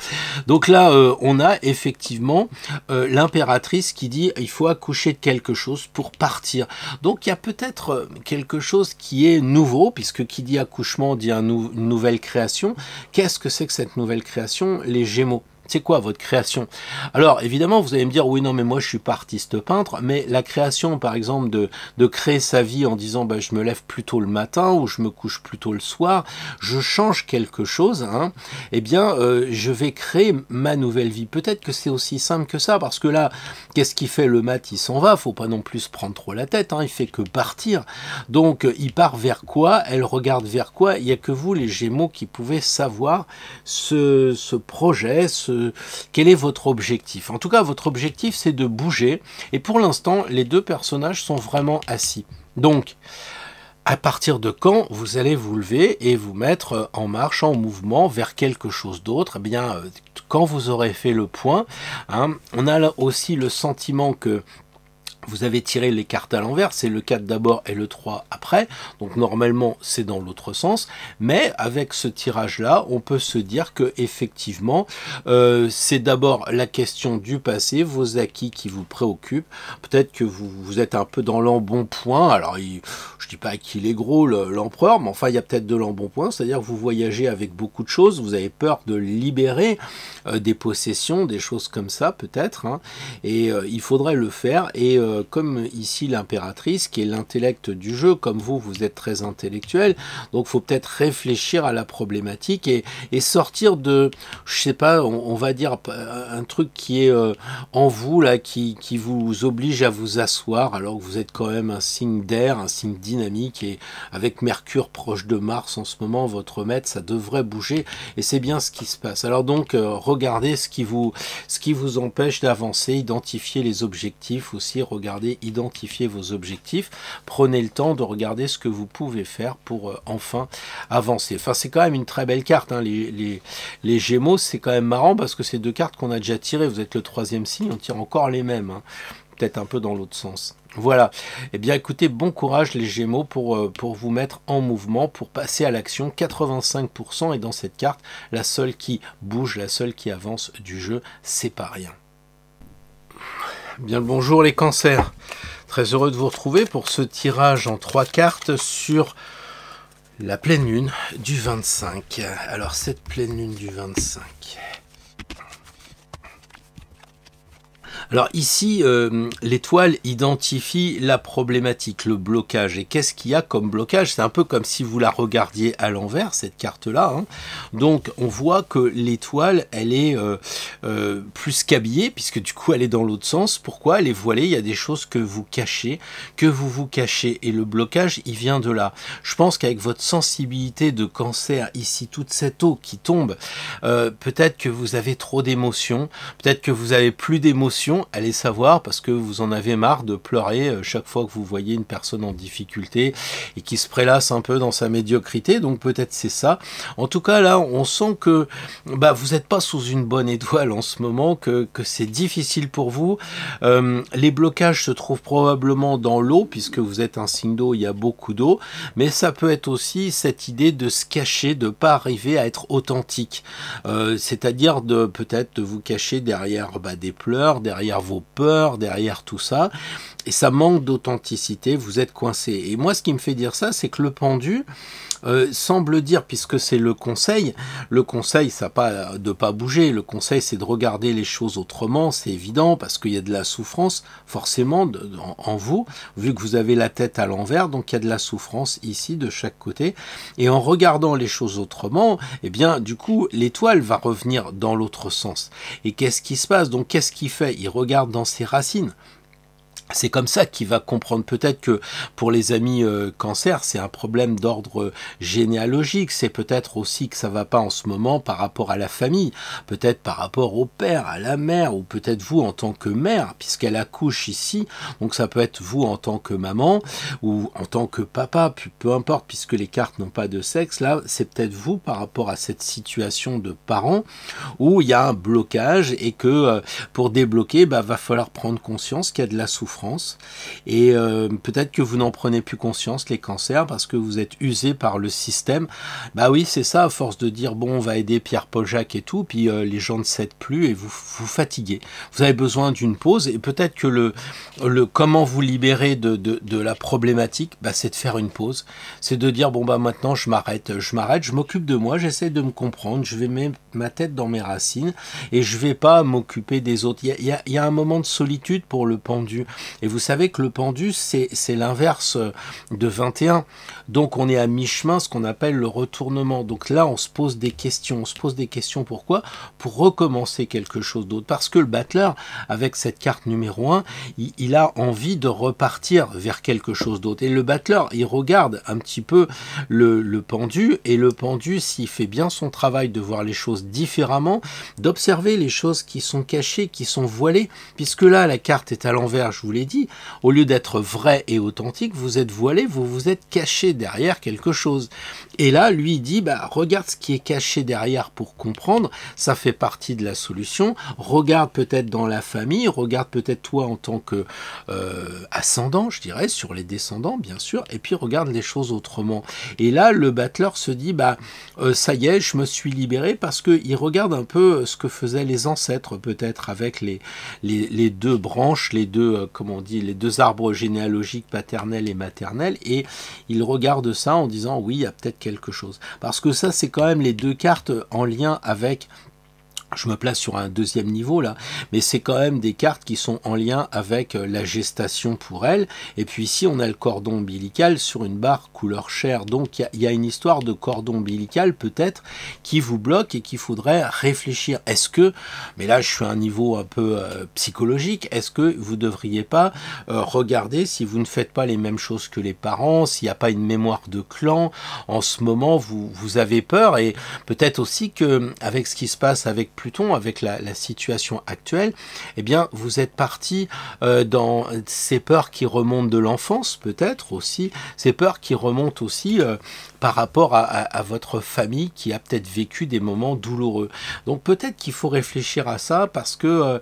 Donc là, on a effectivement l'impératrice qui dit il faut accoucher de quelque chose pour partir. Donc il y a peut-être quelque chose qui est nouveau, puisque qui dit accouchement dit une nouvelle création. Qu'est-ce que c'est que cette nouvelle création? Les Gémeaux. C'est quoi votre création? Alors évidemment vous allez me dire oui non mais moi je suis pas artiste peintre, mais la création par exemple de créer sa vie en disant bah, je me lève plus tôt le matin ou je me couche plus tôt le soir, je change quelque chose, hein, eh bien je vais créer ma nouvelle vie. Peut-être que c'est aussi simple que ça, parce que là qu'est-ce qu'il fait le mat? Il s'en va, faut pas non plus se prendre trop la tête, hein, il fait que partir. Donc il part vers quoi? Elle regarde vers quoi? Il n'y a que vous les Gémeaux qui pouvez savoir ce projet, quel est votre objectif. En tout cas, votre objectif, c'est de bouger. Et pour l'instant, les deux personnages sont vraiment assis. Donc, à partir de quand vous allez vous lever et vous mettre en marche, en mouvement vers quelque chose d'autre? Eh bien, quand vous aurez fait le point, hein, on a là aussi le sentiment que vous avez tiré les cartes à l'envers, c'est le 4 d'abord et le 3 après, donc normalement c'est dans l'autre sens, mais avec ce tirage-là, on peut se dire que effectivement, c'est d'abord la question du passé, vos acquis qui vous préoccupent, peut-être que vous êtes un peu dans l'embonpoint, alors je dis pas qu'il est gros l'empereur, mais enfin il y a peut-être de l'embonpoint, c'est-à-dire que vous voyagez avec beaucoup de choses, vous avez peur de libérer des possessions, des choses comme ça peut-être, hein, et il faudrait le faire, et comme ici l'impératrice qui est l'intellect du jeu, comme vous êtes très intellectuel, donc faut peut-être réfléchir à la problématique et sortir de, je sais pas, on va dire un truc qui est en vous là, qui vous oblige à vous asseoir alors que vous êtes quand même un signe d'air, un signe dynamique, et avec Mercure proche de Mars en ce moment, votre maître, ça devrait bouger, et c'est bien ce qui se passe. Alors donc regardez ce qui vous empêche d'avancer, identifiez les objectifs aussi, regardez, identifiez vos objectifs, prenez le temps de regarder ce que vous pouvez faire pour enfin avancer. Enfin, c'est quand même une très belle carte, hein. Les Gémeaux, c'est quand même marrant parce que c'est deux cartes qu'on a déjà tirées. Vous êtes le troisième signe, on tire encore les mêmes, hein. Peut-être un peu dans l'autre sens. Voilà. Eh bien, écoutez, bon courage les Gémeaux pour vous mettre en mouvement, pour passer à l'action. 85% est dans cette carte, la seule qui bouge, la seule qui avance du jeu, c'est pas rien. Bien le bonjour les cancers, très heureux de vous retrouver pour ce tirage en 3 cartes sur la pleine lune du 25. Alors cette pleine lune du 25... Alors ici, l'étoile identifie la problématique, le blocage. Et qu'est-ce qu'il y a comme blocage? C'est un peu comme si vous la regardiez à l'envers, cette carte-là, hein. Donc on voit que l'étoile, elle est plus qu'habillée, puisque du coup elle est dans l'autre sens. Pourquoi? Elle est voilée, il y a des choses que vous cachez, que vous cachez. Et le blocage, il vient de là. Je pense qu'avec votre sensibilité de cancer, ici, toute cette eau qui tombe, peut-être que vous avez trop d'émotions, peut-être que vous avez plus d'émotions, solution, allez savoir, parce que vous en avez marre de pleurer chaque fois que vous voyez une personne en difficulté et qui se prélasse un peu dans sa médiocrité, donc peut-être c'est ça. En tout cas, là, on sent que vous n'êtes pas sous une bonne étoile en ce moment, que c'est difficile pour vous. Les blocages se trouvent probablement dans l'eau, puisque vous êtes un signe d'eau, il y a beaucoup d'eau, mais ça peut être aussi cette idée de se cacher, de ne pas arriver à être authentique. C'est-à-dire de peut-être de vous cacher derrière des pleurs, derrière vos peurs, derrière tout ça, et ça manque d'authenticité, vous êtes coincé. Et moi, ce qui me fait dire ça, c'est que le pendu semble dire, puisque c'est le conseil, ça pas de pas bouger, le conseil c'est de regarder les choses autrement, c'est évident, parce qu'il y a de la souffrance forcément en vous, vu que vous avez la tête à l'envers, donc il y a de la souffrance ici de chaque côté, et en regardant les choses autrement, eh bien du coup l'étoile va revenir dans l'autre sens. Et qu'est-ce qui se passe? Donc qu'est-ce qu'il fait? Il regarde dans ses racines. C'est comme ça qu'il va comprendre. Peut-être que pour les amis cancer, c'est un problème d'ordre généalogique. C'est peut-être aussi que ça va pas en ce moment par rapport à la famille, peut-être par rapport au père, à la mère, ou peut-être vous en tant que mère, puisqu'elle accouche ici. Donc ça peut être vous en tant que maman ou en tant que papa, peu importe, puisque les cartes n'ont pas de sexe. Là, c'est peut-être vous par rapport à cette situation de parents où il y a un blocage et que pour débloquer, va falloir prendre conscience qu'il y a de la souffrance. Et peut-être que vous n'en prenez plus conscience, les cancers, parce que vous êtes usés par le système. Oui, c'est ça, à force de dire bon, on va aider Pierre, Paul, Jacques et tout, puis les gens ne s'aident plus et vous vous fatiguez. Vous avez besoin d'une pause, et peut-être que le comment vous libérer de la problématique, c'est de faire une pause. C'est de dire bon, maintenant je m'arrête, je m'occupe de moi, j'essaie de me comprendre, je vais mettre ma tête dans mes racines et je vais pas m'occuper des autres. Il y a un moment de solitude pour le pendu. Et vous savez que le pendu, c'est l'inverse de 21. Donc on est à mi-chemin, ce qu'on appelle le retournement. Donc là, on se pose des questions. On se pose des questions pourquoi? Pour recommencer quelque chose d'autre. Parce que le battleur, avec cette carte numéro 1, il a envie de repartir vers quelque chose d'autre. Et le battleur, il regarde un petit peu le pendu. Et le pendu, s'il fait bien son travail de voir les choses différemment, d'observer les choses qui sont cachées, qui sont voilées, puisque là, la carte est à l'envers, je vous l'ai dit, au lieu d'être vrai et authentique, vous êtes voilé, vous vous êtes caché derrière quelque chose. Et là, lui, il dit, regarde ce qui est caché derrière pour comprendre, ça fait partie de la solution, regarde peut-être dans la famille, regarde peut-être toi en tant que ascendant, je dirais, sur les descendants, bien sûr, et puis regarde les choses autrement. Et là, le battleur se dit, ça y est, je me suis libéré, parce qu'il regarde un peu ce que faisaient les ancêtres, peut-être, avec les deux branches, les deux, les deux arbres généalogiques paternels et maternels, et il regarde ça en disant oui, il y a peut-être quelque chose. Parce que ça, c'est quand même les deux cartes en lien avec... Je me place sur un deuxième niveau là, mais c'est quand même des cartes qui sont en lien avec la gestation pour elle. Et puis ici, on a le cordon ombilical sur une barre couleur chair. Donc il y a une histoire de cordon ombilical peut-être qui vous bloque et qu'il faudrait réfléchir. Est-ce que, mais là je suis à un niveau un peu psychologique, est-ce que vous ne devriez pas regarder si vous ne faites pas les mêmes choses que les parents, s'il n'y a pas une mémoire de clan, en ce moment vous avez peur, et peut-être aussi que avec ce qui se passe avec Pluton, avec la situation actuelle, eh bien, vous êtes parti dans ces peurs qui remontent de l'enfance, peut-être aussi, ces peurs qui remontent aussi par rapport à votre famille qui a peut-être vécu des moments douloureux. Donc peut-être qu'il faut réfléchir à ça, parce que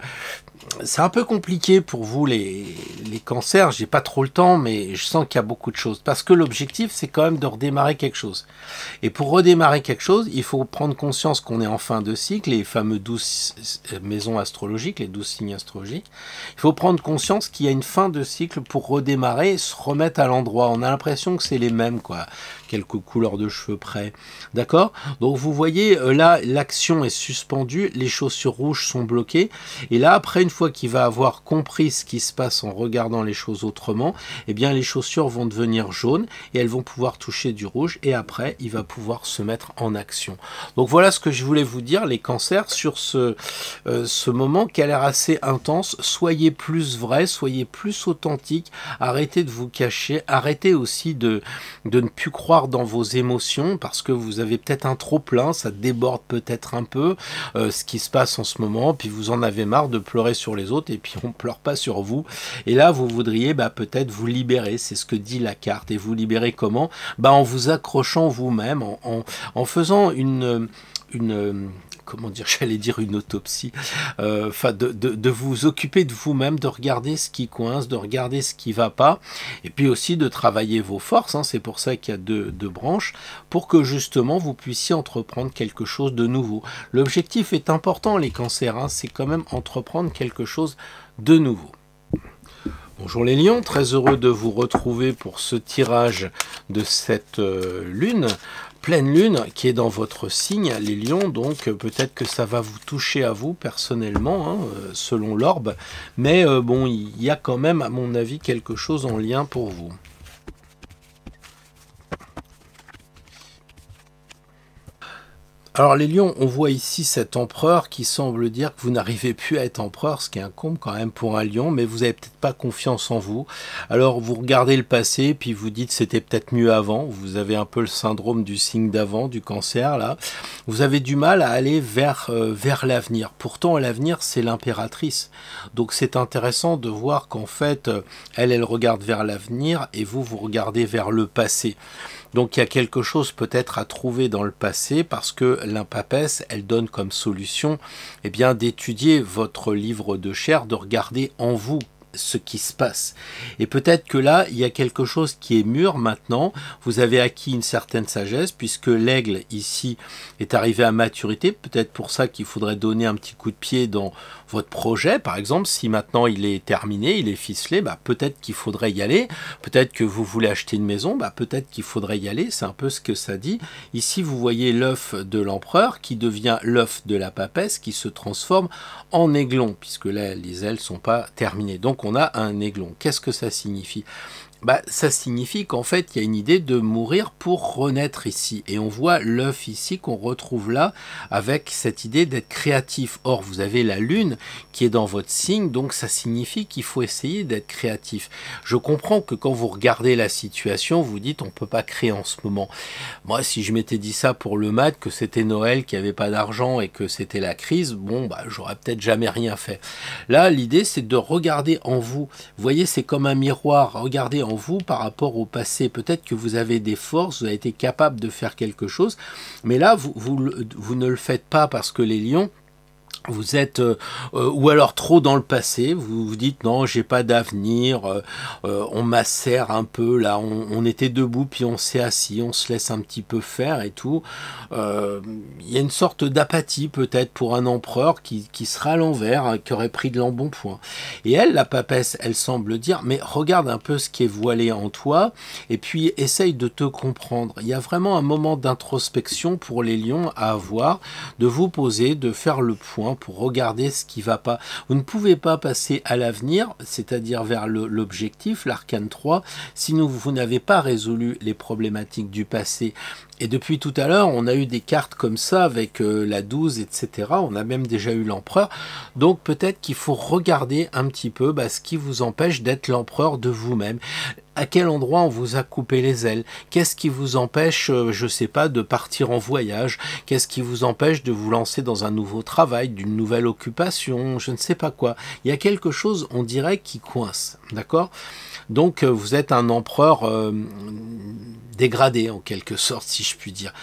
c'est un peu compliqué pour vous les cancers, j'ai pas trop le temps, mais je sens qu'il y a beaucoup de choses. Parce que l'objectif, c'est quand même de redémarrer quelque chose. Et pour redémarrer quelque chose, il faut prendre conscience qu'on est en fin de cycle, les fameux 12 maisons astrologiques, les 12 signes astrologiques. Il faut prendre conscience qu'il y a une fin de cycle pour redémarrer, se remettre à l'endroit. On a l'impression que c'est les mêmes, quoi. Quelques couleurs de cheveux près. D'accord? Donc vous voyez, là, l'action est suspendue, les chaussures rouges sont bloquées. Et là, après, une fois qu'il va avoir compris ce qui se passe en regardant les choses autrement, eh bien les chaussures vont devenir jaunes et elles vont pouvoir toucher du rouge, et après il va pouvoir se mettre en action. Donc voilà ce que je voulais vous dire, les cancers, sur ce moment qui a l'air assez intense. Soyez plus vrai, soyez plus authentique, arrêtez de vous cacher, arrêtez aussi de ne plus croire dans vos émotions, parce que vous avez peut-être un trop plein, ça déborde peut-être un peu ce qui se passe en ce moment, puis vous en avez marre de pleurer sur les autres et puis on pleure pas sur vous. Et là, vous voudriez peut-être vous libérer, c'est ce que dit la carte. Et vous libérer comment? En vous accrochant vous-même, en faisant une comment dire, j'allais dire une autopsie, enfin de vous occuper de vous-même, de regarder ce qui coince, de regarder ce qui va pas, et puis aussi de travailler vos forces, hein, c'est pour ça qu'il y a deux branches, pour que justement vous puissiez entreprendre quelque chose de nouveau. L'objectif est important, les cancers, hein, c'est quand même entreprendre quelque chose de nouveau. Bonjour les lions, très heureux de vous retrouver pour ce tirage de cette lune, pleine lune qui est dans votre signe, les lions, donc peut-être que ça va vous toucher à vous personnellement, hein, selon l'orbe, mais bon, il y a quand même à mon avis quelque chose en lien pour vous. Alors les lions, on voit ici cet empereur qui semble dire que vous n'arrivez plus à être empereur, ce qui est un comble quand même pour un lion, mais vous n'avez peut-être pas confiance en vous. Alors vous regardez le passé, puis vous dites c'était peut-être mieux avant, vous avez un peu le syndrome du signe d'avant, du cancer là. Vous avez du mal à aller vers l'avenir. Pourtant l'avenir c'est l'impératrice. Donc c'est intéressant de voir qu'en fait, elle regarde vers l'avenir et vous regardez vers le passé. Donc il y a quelque chose peut-être à trouver dans le passé parce que l'impapesse, elle donne comme solution d'étudier votre livre de chair, de regarder en vous ce qui se passe. Et peut-être que là, il y a quelque chose qui est mûr maintenant. Vous avez acquis une certaine sagesse puisque l'aigle ici est arrivé à maturité. Peut-être pour ça qu'il faudrait donner un petit coup de pied dans votre projet. Par exemple, si maintenant il est terminé, il est ficelé, peut-être qu'il faudrait y aller. Peut-être que vous voulez acheter une maison, peut-être qu'il faudrait y aller. C'est un peu ce que ça dit. Ici, vous voyez l'œuf de l'empereur qui devient l'œuf de la papesse qui se transforme en aiglon puisque là, les ailes sont pas terminées. Donc, on a un aiglon. Qu'est-ce que ça signifie? Ça signifie qu'en fait, il y a une idée de mourir pour renaître ici. Et on voit l'œuf ici qu'on retrouve là avec cette idée d'être créatif. Or, vous avez la lune qui est dans votre signe, donc ça signifie qu'il faut essayer d'être créatif. Je comprends que quand vous regardez la situation, vous dites on peut pas créer en ce moment. Moi, si je m'étais dit ça pour le mat, que c'était Noël, qu'il n'y avait pas d'argent et que c'était la crise, bon, j'aurais peut-être jamais rien fait. Là, l'idée, c'est de regarder en vous. Vous voyez, c'est comme un miroir. Regardez en vous par rapport au passé. Peut-être que vous avez des forces, vous avez été capable de faire quelque chose, mais là, vous ne le faites pas parce que les lions, vous êtes ou alors trop dans le passé, vous vous dites non, j'ai pas d'avenir, on macère un peu là, on était debout puis on s'est assis, on se laisse un petit peu faire et tout. Il y a une sorte d'apathie peut-être pour un empereur qui sera à l'envers, hein, qui aurait pris de l'embonpoint. Et elle, la papesse, elle semble dire mais regarde un peu ce qui est voilé en toi et puis essaye de te comprendre. Il y a vraiment un moment d'introspection pour les lions à avoir, de vous poser, de faire le point pour regarder ce qui va pas. Vous ne pouvez pas passer à l'avenir, c'est-à-dire vers l'objectif, l'arcane 3, si vous n'avez pas résolu les problématiques du passé. Et depuis tout à l'heure, on a eu des cartes comme ça avec la 12, etc. On a même déjà eu l'empereur. Donc peut-être qu'il faut regarder un petit peu ce qui vous empêche d'être l'empereur de vous-même. À quel endroit on vous a coupé les ailes? Qu'est-ce qui vous empêche, je sais pas, de partir en voyage? Qu'est-ce qui vous empêche de vous lancer dans un nouveau travail, d'une nouvelle occupation? Je ne sais pas quoi. Il y a quelque chose, on dirait, qui coince. D'accord? Donc vous êtes un empereur dégradé en quelque sorte, si je puis dire.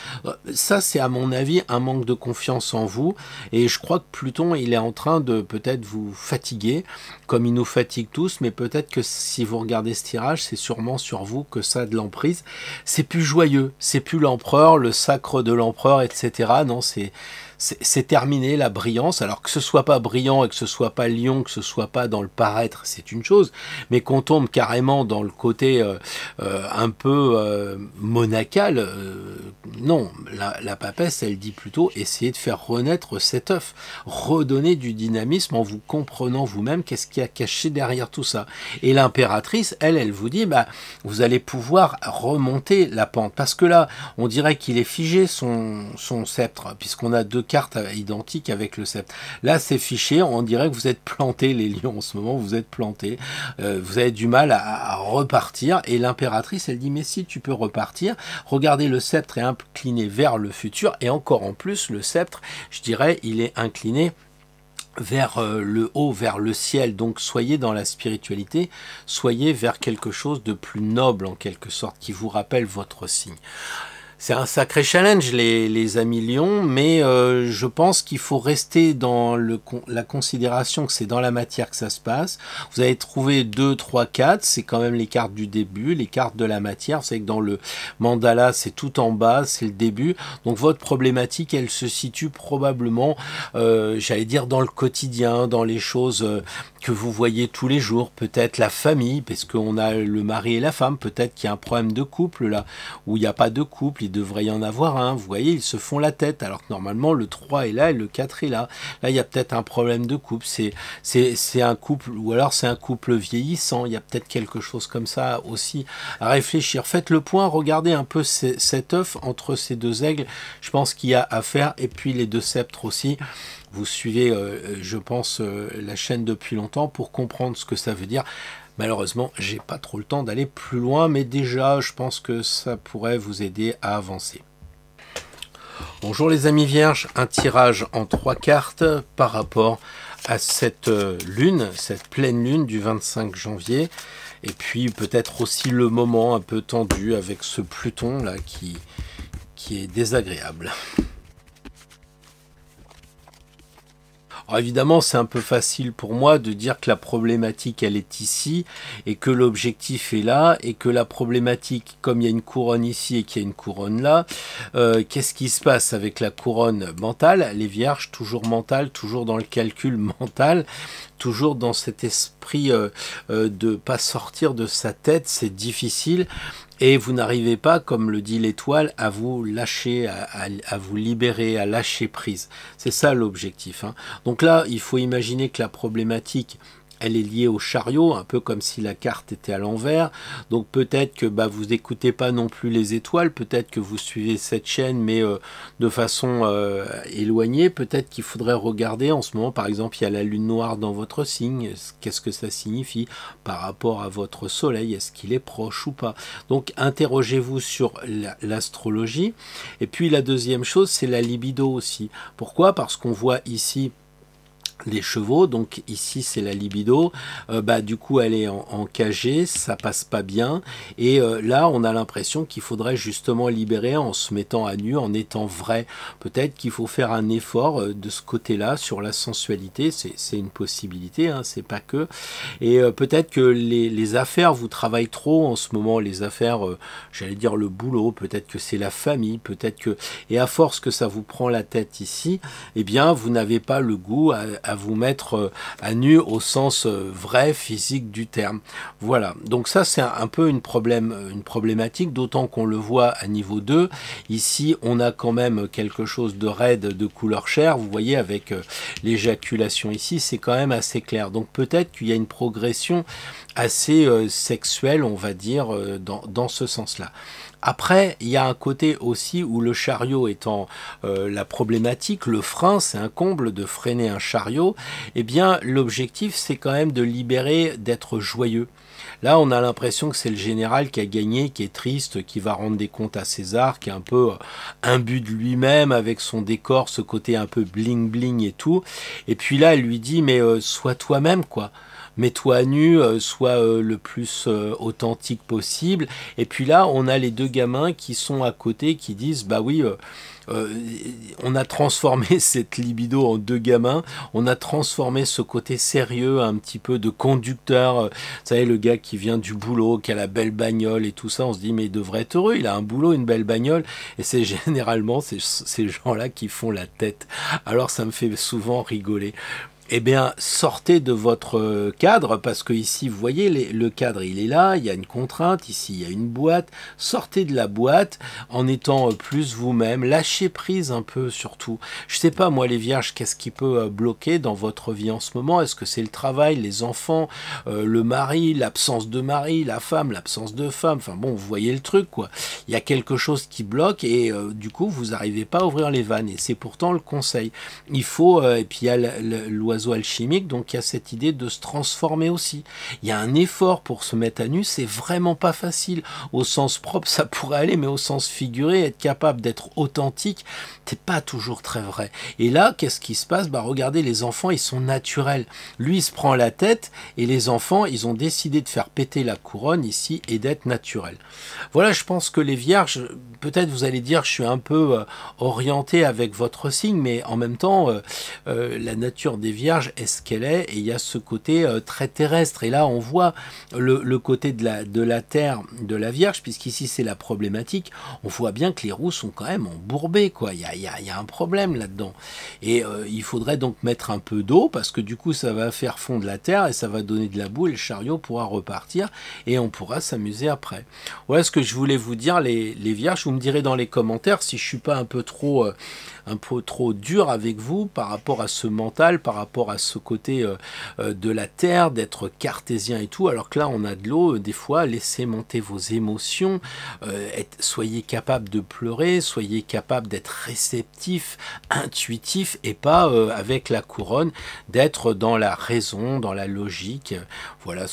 Ça, c'est à mon avis un manque de confiance en vous, et je crois que Pluton, il est en train de peut-être vous fatiguer, comme il nous fatigue tous, mais peut-être que si vous regardez ce tirage, c'est sûrement sur vous que ça a de l'emprise. C'est plus joyeux, c'est plus l'empereur, le sacre de l'empereur, etc. Non, c'est terminé la brillance. Alors que ce soit pas brillant et que ce soit pas lion, que ce soit pas dans le paraître, c'est une chose, mais qu'on tombe carrément dans le côté un peu monacal, non, la papesse, elle dit plutôt essayez de faire renaître cet œuf, redonner du dynamisme en vous comprenant vous-même qu'est-ce qu'il y a caché derrière tout ça. Et l'impératrice, elle vous dit vous allez pouvoir remonter la pente, parce que là on dirait qu'il est figé son sceptre, puisqu'on a deux cartes identiques avec le sceptre. Là c'est fiché, on dirait que vous êtes planté, les lions, en ce moment vous êtes planté, vous avez du mal à repartir, et l'impératrice elle dit mais si tu peux repartir, regardez, le sceptre est incliné vers le futur, et encore en plus le sceptre, je dirais, il est incliné vers le haut, vers le ciel. Donc soyez dans la spiritualité, soyez vers quelque chose de plus noble en quelque sorte, qui vous rappelle votre signe. C'est un sacré challenge les amis lions, mais je pense qu'il faut rester dans la considération que c'est dans la matière que ça se passe. Vous allez trouver 2, 3, 4, c'est quand même les cartes du début, les cartes de la matière. Vous savez que dans le mandala, c'est tout en bas, c'est le début. Donc votre problématique, elle se situe probablement, j'allais dire, dans le quotidien, dans les choses que vous voyez tous les jours. Peut-être la famille, parce qu'on a le mari et la femme. Peut-être qu'il y a un problème de couple là, où il n'y a pas de couple. Il devrait y en avoir un, vous voyez, ils se font la tête, alors que normalement le 3 est là et le 4 est là. Là, il y a peut-être un problème de couple, c'est un couple, ou alors c'est un couple vieillissant, il y a peut-être quelque chose comme ça aussi à réfléchir. Faites le point, regardez un peu cet œuf entre ces deux aigles, je pense qu'il y a à faire, et puis les deux sceptres aussi. Vous suivez, je pense, la chaîne depuis longtemps pour comprendre ce que ça veut dire. Malheureusement, j'ai pas trop le temps d'aller plus loin, mais déjà, je pense que ça pourrait vous aider à avancer. Bonjour les amis vierges, un tirage en 3 cartes par rapport à cette lune, cette pleine lune du 25 janvier. Et puis peut-être aussi le moment un peu tendu avec ce Pluton là qui est désagréable. Alors évidemment, c'est un peu facile pour moi de dire que la problématique, elle est ici, et que l'objectif est là, et que la problématique, comme il y a une couronne ici et qu'il y a une couronne là, qu'est-ce qui se passe avec la couronne mentale? Les vierges, toujours mentale, toujours dans le calcul mental, toujours dans cet esprit de pas sortir de sa tête, c'est difficile. Et vous n'arrivez pas, comme le dit l'étoile, à vous lâcher, à vous libérer, à lâcher prise. C'est ça l'objectif, hein. Donc là, il faut imaginer que la problématique, elle est liée au chariot, un peu comme si la carte était à l'envers. Donc peut-être que vous n'écoutez pas non plus les étoiles, peut-être que vous suivez cette chaîne, mais de façon éloignée. Peut-être qu'il faudrait regarder en ce moment, par exemple, il y a la lune noire dans votre signe. Qu'est-ce que ça signifie par rapport à votre soleil? Est-ce qu'il est proche ou pas? Donc interrogez-vous sur l'astrologie. Et puis la deuxième chose, c'est la libido aussi. Pourquoi? Parce qu'on voit ici les chevaux, donc ici c'est la libido, du coup elle est en KG, ça passe pas bien, et là on a l'impression qu'il faudrait justement libérer en se mettant à nu, en étant vrai. Peut-être qu'il faut faire un effort de ce côté-là sur la sensualité, c'est une possibilité, hein, c'est pas que, et peut-être que les affaires vous travaillent trop en ce moment, les affaires, j'allais dire le boulot, peut-être que c'est la famille, peut-être que, et à force que ça vous prend la tête ici, eh bien vous n'avez pas le goût à vous mettre à nu au sens vrai, physique du terme. Voilà, donc ça c'est un peu une problématique, d'autant qu'on le voit à niveau 2. Ici, on a quand même quelque chose de raide, de couleur chair, vous voyez, avec l'éjaculation ici, c'est quand même assez clair. Donc peut-être qu'il y a une progression assez sexuelle, on va dire, dans ce sens-là. Après, il y a un côté aussi où le chariot étant la problématique, le frein, c'est un comble de freiner un chariot, eh bien l'objectif c'est quand même de libérer, d'être joyeux. Là, on a l'impression que c'est le général qui a gagné, qui est triste, qui va rendre des comptes à César, qui est un peu imbu de lui-même avec son décor, ce côté un peu bling-bling et tout. Et puis là, elle lui dit, mais sois toi-même, quoi. Mets-toi à nu, sois le plus authentique possible. Et puis là, on a les deux gamins qui sont à côté, qui disent, bah oui, on a transformé cette libido en deux gamins, on a transformé ce côté sérieux, un petit peu de conducteur, vous savez, le gars qui vient du boulot, qui a la belle bagnole et tout ça, on se dit, mais il devrait être heureux, il a un boulot, une belle bagnole, et c'est généralement ces gens-là qui font la tête. Alors ça me fait souvent rigoler. Eh bien, sortez de votre cadre, parce que ici, vous voyez, le cadre, il est là, il y a une contrainte, ici, il y a une boîte. Sortez de la boîte en étant plus vous-même, lâchez prise un peu surtout. Je sais pas, moi, les vierges, qu'est-ce qui peut bloquer dans votre vie en ce moment? Est-ce que c'est le travail, les enfants, le mari, l'absence de mari, la femme, l'absence de femme? Enfin bon, vous voyez le truc, quoi. Il y a quelque chose qui bloque et du coup, vous n'arrivez pas à ouvrir les vannes. Et c'est pourtant le conseil. Il faut, et puis il y a l'oiseau oiseau alchimique, donc il y a cette idée de se transformer aussi. Il y a un effort pour se mettre à nu, c'est vraiment pas facile. Au sens propre, ça pourrait aller, mais au sens figuré, être capable d'être authentique, c'est pas toujours très vrai. Et là, qu'est-ce qui se passe? Bah, regardez, les enfants, ils sont naturels. Lui, il se prend la tête, et les enfants, ils ont décidé de faire péter la couronne ici et d'être naturels. Voilà, je pense que les vierges, peut-être vous allez dire, je suis un peu orienté avec votre signe, mais en même temps, la nature des vierges est ce qu'elle est, et il y a ce côté très terrestre. Et là, on voit le côté de la terre de la vierge, puisqu'ici c'est la problématique. On voit bien que les roues sont quand même embourbées, quoi. Il y a un problème là-dedans. Et il faudrait donc mettre un peu d'eau, parce que du coup, ça va faire fondre la terre, et ça va donner de la boue, et le chariot pourra repartir, et on pourra s'amuser après. Voilà ce que je voulais vous dire, les vierges. Vous me direz dans les commentaires si je suis pas un peu trop dur avec vous par rapport à ce mental, par rapport à ce côté de la terre, d'être cartésien et tout, alors que là on a de l'eau. Des fois, laissez monter vos émotions, soyez capable de pleurer, soyez capable d'être réceptif, intuitif, et pas avec la couronne, d'être dans la raison, dans la logique. Voilà,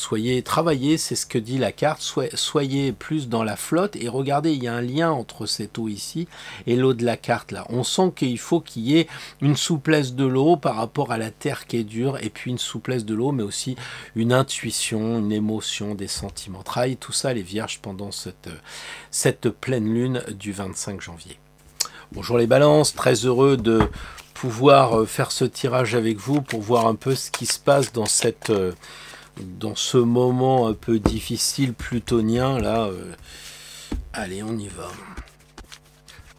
travaillez, c'est ce que dit la carte, soyez plus dans la flotte, et regardez, il y a un lien entre cette eau ici et l'eau de la carte là. On sent qu'il faut qu'il y ait une souplesse de l'eau par rapport à la terre qui est dure, et puis une souplesse de l'eau, mais aussi une intuition, une émotion, des sentiments. Travaillez tout ça, les vierges, pendant cette pleine lune du 25 janvier. Bonjour les balances, très heureux de pouvoir faire ce tirage avec vous pour voir un peu ce qui se passe dans ce moment un peu difficile plutonien là. Allez, on y va.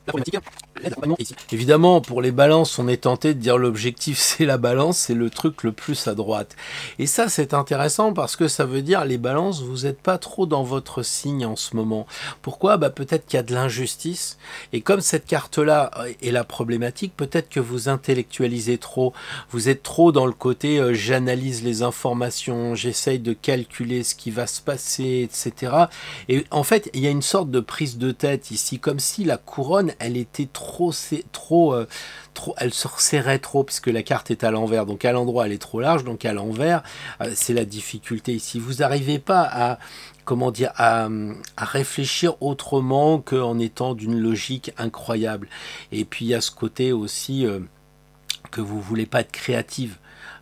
La problématique, ici. Évidemment, pour les balances, on est tenté de dire l'objectif c'est la balance, c'est le truc le plus à droite. Et ça, c'est intéressant parce que ça veut dire, les balances, vous n'êtes pas trop dans votre signe en ce moment. Pourquoi? Bah, peut-être qu'il y a de l'injustice. Et comme cette carte-là est la problématique, peut-être que vous intellectualisez trop. Vous êtes trop dans le côté j'analyse les informations, j'essaye de calculer ce qui va se passer, etc. Et en fait, il y a une sorte de prise de tête ici, comme si la couronne, elle était trop, elle se resserrait trop, puisque la carte est à l'envers. Donc à l'endroit, elle est trop large, donc à l'envers, c'est la difficulté ici. Vous n'arrivez pas à, comment dire, à réfléchir autrement qu'en étant d'une logique incroyable. Et puis il y a ce côté aussi que vous voulez pas être créative.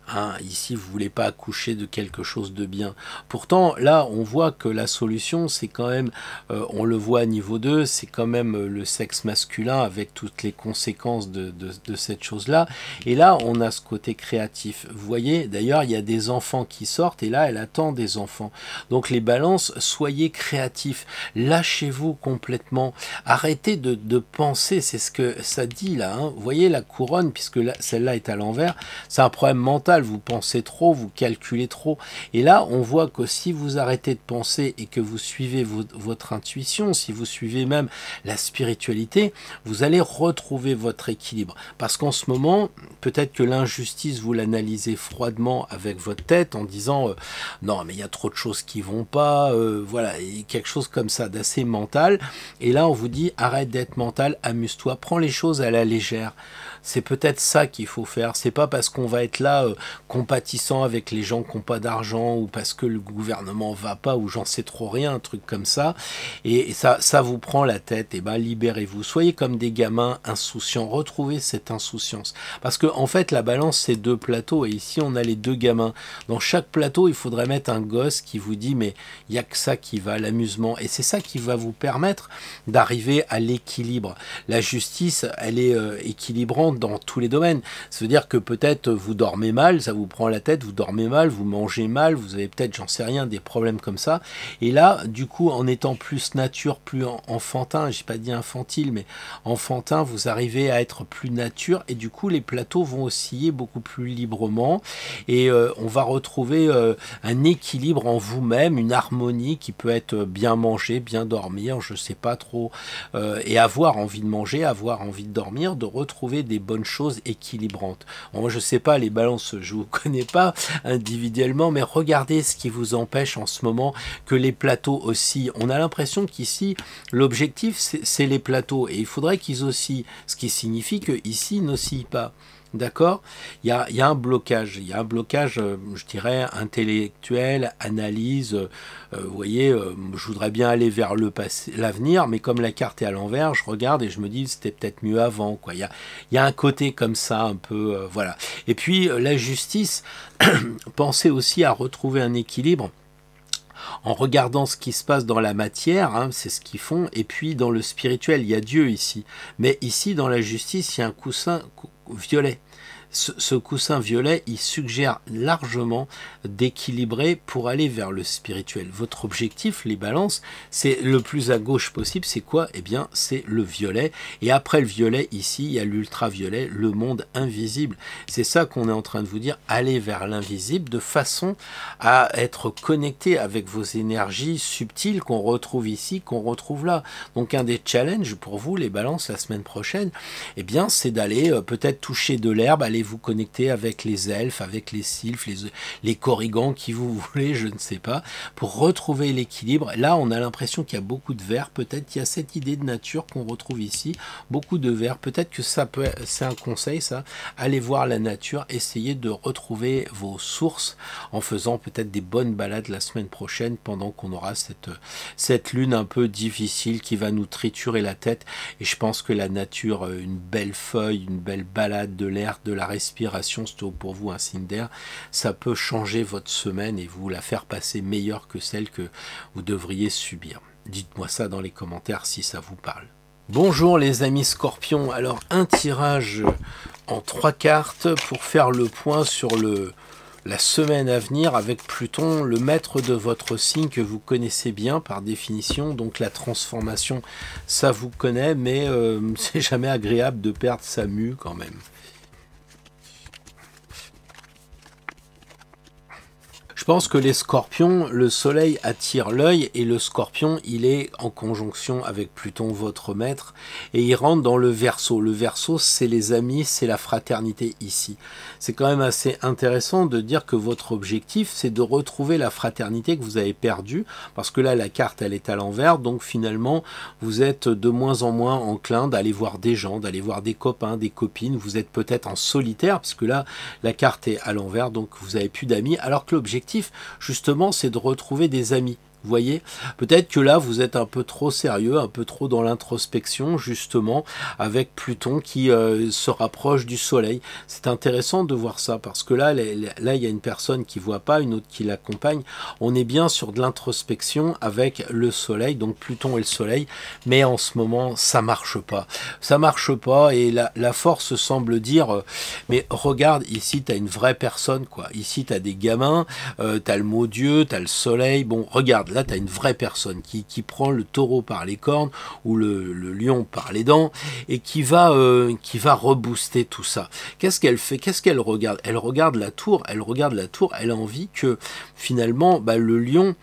Hein, ici, vous voulez pas accoucher de quelque chose de bien. Pourtant, là, on voit que la solution, c'est quand même, on le voit à niveau 2, c'est quand même le sexe masculin avec toutes les conséquences de cette chose-là. Et là, on a ce côté créatif. Vous voyez, d'ailleurs, il y a des enfants qui sortent, et là, elle attend des enfants. Donc, les balances, soyez créatifs. Lâchez-vous complètement. Arrêtez de penser, c'est ce que ça dit là. Hein. Vous voyez, la couronne, puisque celle-là est à l'envers, c'est un problème mental. Vous pensez trop, vous calculez trop. Et là, on voit que si vous arrêtez de penser et que vous suivez votre intuition, si vous suivez même la spiritualité, vous allez retrouver votre équilibre. Parce qu'en ce moment, peut-être que l'injustice, vous l'analysez froidement avec votre tête en disant non, mais il y a trop de choses qui vont pas, voilà, et quelque chose comme ça d'assez mental. Et là, on vous dit arrête d'être mental, amuse-toi, prends les choses à la légère. C'est peut-être ça qu'il faut faire. C'est pas parce qu'on va être là compatissant avec les gens qui n'ont pas d'argent, ou parce que le gouvernement va pas, ou j'en sais trop rien, un truc comme ça. Et ça vous prend la tête. Et ben libérez-vous. Soyez comme des gamins insouciants. Retrouvez cette insouciance. Parce que en fait, la balance, c'est deux plateaux. Et ici, on a les deux gamins. Dans chaque plateau, il faudrait mettre un gosse qui vous dit mais il n'y a que ça qui va, l'amusement. Et c'est ça qui va vous permettre d'arriver à l'équilibre. La justice, elle est équilibrante dans tous les domaines. Ça veut dire que peut-être vous dormez mal, ça vous prend la tête, vous dormez mal, vous mangez mal, vous avez peut-être, j'en sais rien, des problèmes comme ça. Et là, du coup, en étant plus nature, plus enfantin, j'ai pas dit infantile, mais enfantin, vous arrivez à être plus nature, et du coup, les plateaux vont osciller beaucoup plus librement, et on va retrouver un équilibre en vous-même, une harmonie qui peut être bien manger, bien dormir, je sais pas trop, et avoir envie de manger, avoir envie de dormir, de retrouver des bonnes choses équilibrantes. Bon, moi, je sais pas, les balances, je vous connais pas individuellement, mais regardez ce qui vous empêche en ce moment que les plateaux oscillent. On a l'impression qu'ici, l'objectif, c'est les plateaux, et il faudrait qu'ils oscillent, ce qui signifie que ici, n'oscillent pas. D'accord? Il y a un blocage. Il y a un blocage, je dirais, intellectuel, analyse. Vous voyez, je voudrais bien aller vers le passé, l'avenir, mais comme la carte est à l'envers, je regarde et je me dis c'était peut-être mieux avant, quoi. Il y a un côté comme ça, un peu, voilà. Et puis la justice, pensez aussi à retrouver un équilibre en regardant ce qui se passe dans la matière, hein, c'est ce qu'ils font, et puis dans le spirituel, il y a Dieu ici. Mais ici, dans la justice, il y a un coussin violet. Ce coussin violet, il suggère largement d'équilibrer pour aller vers le spirituel. Votre objectif, les balances, c'est le plus à gauche possible. C'est quoi? Eh bien, c'est le violet. Et après le violet, ici, il y a l'ultraviolet, le monde invisible. C'est ça qu'on est en train de vous dire. Allez vers l'invisible de façon à être connecté avec vos énergies subtiles qu'on retrouve ici, qu'on retrouve là. Donc, un des challenges pour vous, les balances, la semaine prochaine, eh bien, c'est d'aller peut-être toucher de l'herbe, aller vous connecter avec les elfes, avec les sylphes, les corrigans, qui vous voulez, je ne sais pas, pour retrouver l'équilibre. Là, on a l'impression qu'il y a beaucoup de vert. Peut-être il y a cette idée de nature qu'on retrouve ici, beaucoup de vert. Peut-être que ça peut, c'est un conseil, ça. Allez voir la nature, essayez de retrouver vos sources en faisant peut-être des bonnes balades la semaine prochaine pendant qu'on aura cette lune un peu difficile qui va nous triturer la tête. Et je pense que la nature, une belle feuille, une belle balade de l'air, de la respiration, c'est pour vous un signe d'air, ça peut changer votre semaine et vous la faire passer meilleure que celle que vous devriez subir. Dites-moi ça dans les commentaires si ça vous parle. Bonjour les amis Scorpions, alors un tirage en 3 cartes pour faire le point sur la semaine à venir avec Pluton, le maître de votre signe que vous connaissez bien par définition. Donc la transformation, ça vous connaît, mais c'est jamais agréable de perdre sa mue quand même. Je pense que les scorpions, le soleil attire l'œil et le scorpion, il est en conjonction avec Pluton, votre maître, et il rentre dans le Verseau. Le Verseau, c'est les amis, c'est la fraternité ici. C'est quand même assez intéressant de dire que votre objectif, c'est de retrouver la fraternité que vous avez perdue, parce que là, la carte, elle est à l'envers, donc finalement, vous êtes de moins en moins enclin d'aller voir des gens, d'aller voir des copains, des copines, vous êtes peut-être en solitaire, parce que là, la carte est à l'envers, donc vous n'avez plus d'amis, alors que l'objectif, justement, c'est de retrouver des amis. Vous voyez, peut-être que là, vous êtes un peu trop sérieux, un peu trop dans l'introspection, justement, avec Pluton qui se rapproche du Soleil. C'est intéressant de voir ça, parce que là, il y a une personne qui ne voit pas, une autre qui l'accompagne. On est bien sur de l'introspection avec le Soleil, donc Pluton et le Soleil, mais en ce moment, ça marche pas. Ça marche pas, et la force semble dire, mais regarde, ici, tu as une vraie personne, quoi. Ici, tu as des gamins, tu as le mot Dieu, tu as le Soleil, bon, regarde, là, tu as une vraie personne qui prend le taureau par les cornes ou le lion par les dents et qui va rebooster tout ça. Qu'est-ce qu'elle fait? Qu'est-ce qu'elle regarde? Elle regarde la tour, elle a envie que finalement le lion,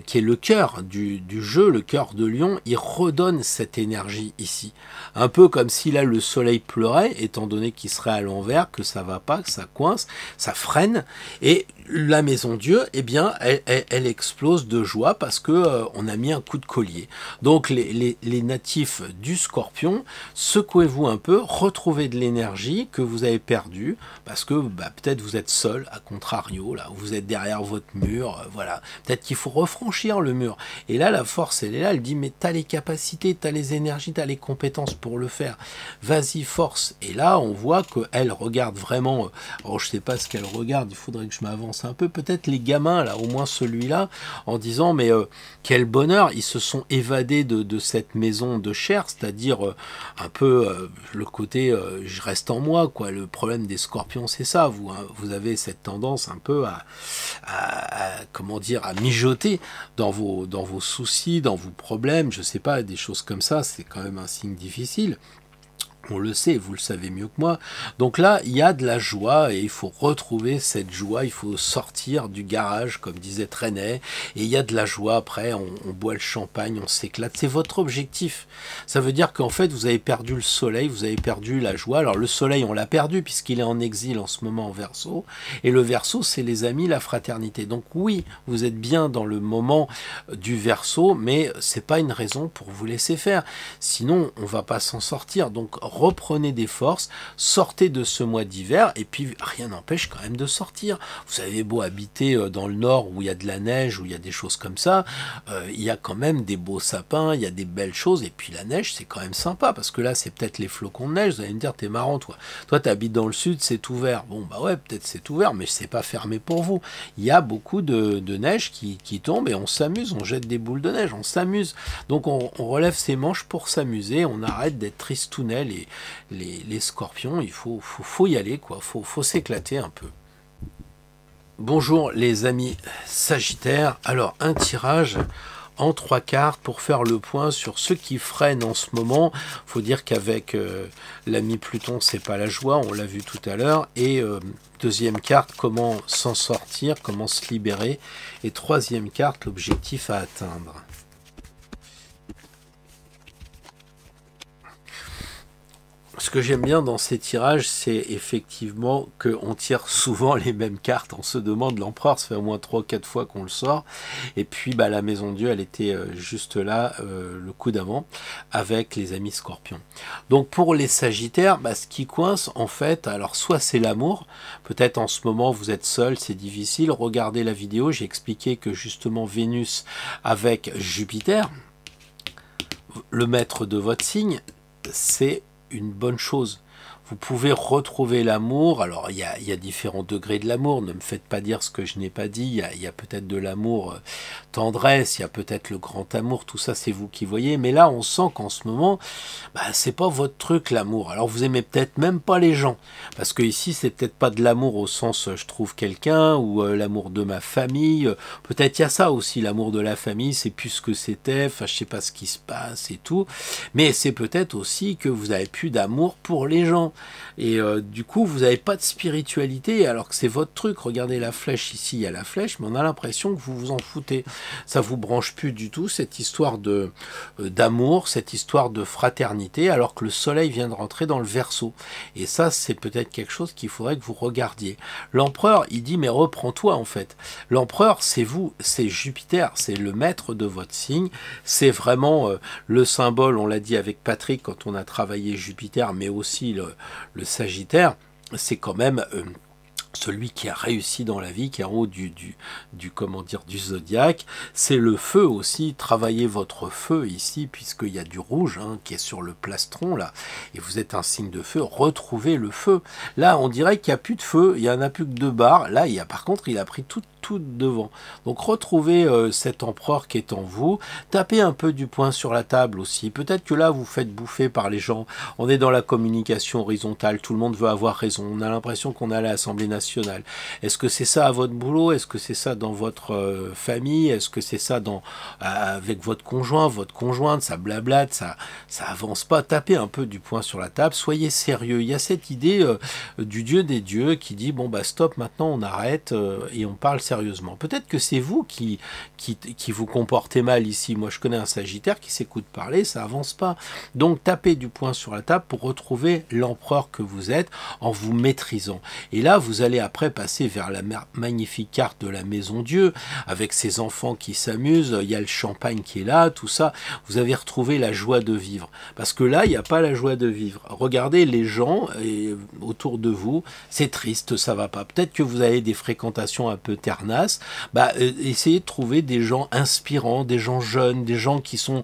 qui est le cœur du jeu, le cœur de lion, il redonne cette énergie ici. Un peu comme si là le soleil pleurait, étant donné qu'il serait à l'envers, que ça va pas, que ça coince, ça freine, et la maison Dieu, eh bien, elle explose de joie parce que on a mis un coup de collier. Donc les natifs du Scorpion, secouez-vous un peu, retrouvez de l'énergie que vous avez perdue, parce que peut-être vous êtes seul, à contrario, là, vous êtes derrière votre mur, voilà. Peut-être qu'il faut refranchir le mur. Et là, la force, elle est là, elle dit, mais t'as les capacités, t'as les énergies, t'as les compétences pour le faire. Vas-y, force. Et là, on voit qu'elle regarde vraiment, alors je sais pas ce qu'elle regarde, il faudrait que je m'avance un peu, peut-être les gamins, là, au moins celui-là, en disant, mais quel bonheur, ils se sont évadés de cette maison de chair, c'est-à-dire un peu le côté, je reste en moi, quoi. Le problème des scorpions, c'est ça, vous avez cette tendance un peu à comment dire, à mijoter dans vos soucis, dans vos problèmes, je sais pas, des choses comme ça, c'est quand même un signe difficile. On le sait, vous le savez mieux que moi. Donc là, il y a de la joie et il faut retrouver cette joie. Il faut sortir du garage, comme disait Trenet. Et il y a de la joie. Après, on boit le champagne, on s'éclate. C'est votre objectif. Ça veut dire qu'en fait, vous avez perdu le soleil, vous avez perdu la joie. Alors le soleil, on l'a perdu puisqu'il est en exil en ce moment en Verseau. Et le Verseau, c'est les amis, la fraternité. Donc oui, vous êtes bien dans le moment du Verseau, mais c'est pas une raison pour vous laisser faire. Sinon, on va pas s'en sortir. Donc reprenez des forces, sortez de ce mois d'hiver, et puis rien n'empêche quand même de sortir. Vous avez beau habiter dans le nord où il y a de la neige, où il y a des choses comme ça, il y a quand même des beaux sapins, il y a des belles choses, et puis la neige c'est quand même sympa, parce que là c'est peut-être les flocons de neige, vous allez me dire t'es marrant toi. Toi tu habites dans le sud, c'est ouvert. Bon bah ouais, peut-être c'est ouvert, mais c'est pas fermé pour vous. Il y a beaucoup de neige qui tombe, et on s'amuse, on jette des boules de neige, on s'amuse. Donc on relève ses manches pour s'amuser, on arrête d'être tristounets, les scorpions, il faut y aller, quoi. Faut s'éclater un peu. Bonjour les amis Sagittaires, alors un tirage en 3 cartes pour faire le point sur ceux qui freinent en ce moment. Faut dire qu'avec l'ami Pluton, c'est pas la joie, on l'a vu tout à l'heure. Et deuxième carte, comment s'en sortir, comment se libérer. Et troisième carte, l'objectif à atteindre. Ce que j'aime bien dans ces tirages, c'est effectivement qu'on tire souvent les mêmes cartes. On se demande, l'empereur, ça fait au moins 3 ou 4 fois qu'on le sort. Et puis bah, la Maison Dieu, elle était juste là, le coup d'avant, avec les amis scorpions. Donc pour les Sagittaires, bah, ce qui coince en fait, alors soit c'est l'amour, peut-être en ce moment vous êtes seul, c'est difficile. Regardez la vidéo, j'ai expliqué que justement Vénus avec Jupiter, le maître de votre signe, c'est une bonne chose. Vous pouvez retrouver l'amour. Alors, il y a différents degrés de l'amour. Ne me faites pas dire ce que je n'ai pas dit. Il y a peut-être de l'amour tendresse, il y a peut-être le grand amour. Tout ça, c'est vous qui voyez. Mais là, on sent qu'en ce moment, bah, c'est pas votre truc, l'amour. Alors, vous aimez peut-être même pas les gens. Parce que ici, c'est peut-être pas de l'amour au sens je trouve quelqu'un ou l'amour de ma famille. Peut-être il y a ça aussi, l'amour de la famille. C'est plus ce que c'était. Enfin, je sais pas ce qui se passe et tout. Mais c'est peut-être aussi que vous avez plus d'amour pour les gens. Et du coup, vous n'avez pas de spiritualité, alors que c'est votre truc. Regardez la flèche ici, il y a la flèche, mais on a l'impression que vous vous en foutez. Ça vous branche plus du tout, cette histoire d'amour, cette histoire de fraternité, alors que le soleil vient de rentrer dans le Verseau. Et ça, c'est peut-être quelque chose qu'il faudrait que vous regardiez. L'empereur, il dit, mais reprends-toi en fait. L'empereur, c'est vous, c'est Jupiter, c'est le maître de votre signe. C'est vraiment le symbole, on l'a dit avec Patrick quand on a travaillé Jupiter, mais aussi le Sagittaire, c'est quand même celui qui a réussi dans la vie, qui est en haut du zodiaque. C'est le feu aussi. Travaillez votre feu ici, puisqu'il y a du rouge qui est sur le plastron là, et vous êtes un signe de feu. Retrouvez le feu. Là, on dirait qu'il n'y a plus de feu. Il n'y en a plus que 2 barres. Là, par contre, il a pris tout devant. Donc retrouvez cet empereur qui est en vous. Tapez un peu du poing sur la table aussi. Peut-être que là, vous faites bouffer par les gens. On est dans la communication horizontale. Tout le monde veut avoir raison. On a l'impression qu'on est à l'Assemblée nationale. Est-ce que c'est ça à votre boulot? Est-ce que c'est ça dans votre famille? Est-ce que c'est ça avec votre conjoint, votre conjointe? Ça blablate, ça avance pas. Tapez un peu du poing sur la table. Soyez sérieux. Il y a cette idée du Dieu des dieux qui dit bon bah stop, maintenant on arrête et on parle sérieusement. Peut-être que c'est vous qui vous comportez mal ici. Moi je connais un Sagittaire qui s'écoute parler, ça avance pas. Donc tapez du poing sur la table pour retrouver l'empereur que vous êtes en vous maîtrisant. Et là vous allez après passer vers la magnifique carte de la Maison Dieu avec ses enfants qui s'amusent, il y a le champagne qui est là, tout ça. Vous avez retrouvé la joie de vivre. Parce que là il n'y a pas la joie de vivre. Regardez les gens autour de vous, c'est triste, ça va pas. Peut-être que vous avez des fréquentations un peu ternaces. Essayez de trouver des gens inspirants, des gens jeunes, des gens qui sont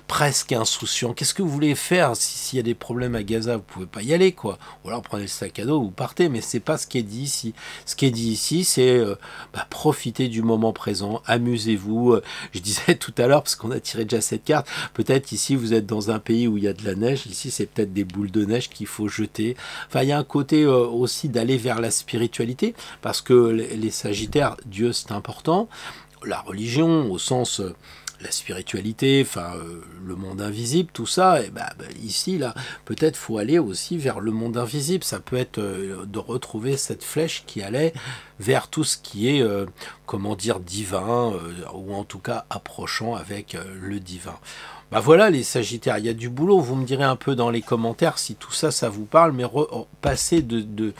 presque insouciants. Qu'est-ce que vous voulez faire s'il y a des problèmes à Gaza? Vous pouvez pas y aller, quoi. Ou alors prenez le sac à dos, vous partez, mais c'est pas ce qui est dit ici. Ce qui est dit ici, c'est profitez du moment présent, amusez-vous. Je disais tout à l'heure, parce qu'on a tiré déjà cette carte, peut-être ici vous êtes dans un pays où il y a de la neige, ici c'est peut-être des boules de neige qu'il faut jeter. Enfin, il y a un côté aussi d'aller vers la spiritualité, parce que les Sagittaires, Dieu c'est important, la religion au sens la spiritualité, enfin le monde invisible, tout ça, et ici là, peut-être faut aller aussi vers le monde invisible. Ça peut être de retrouver cette flèche qui allait vers tout ce qui est, comment dire, divin, ou en tout cas approchant avec le divin. Voilà les Sagittaires, il y a du boulot, vous me direz un peu dans les commentaires si tout ça, ça vous parle, mais passez de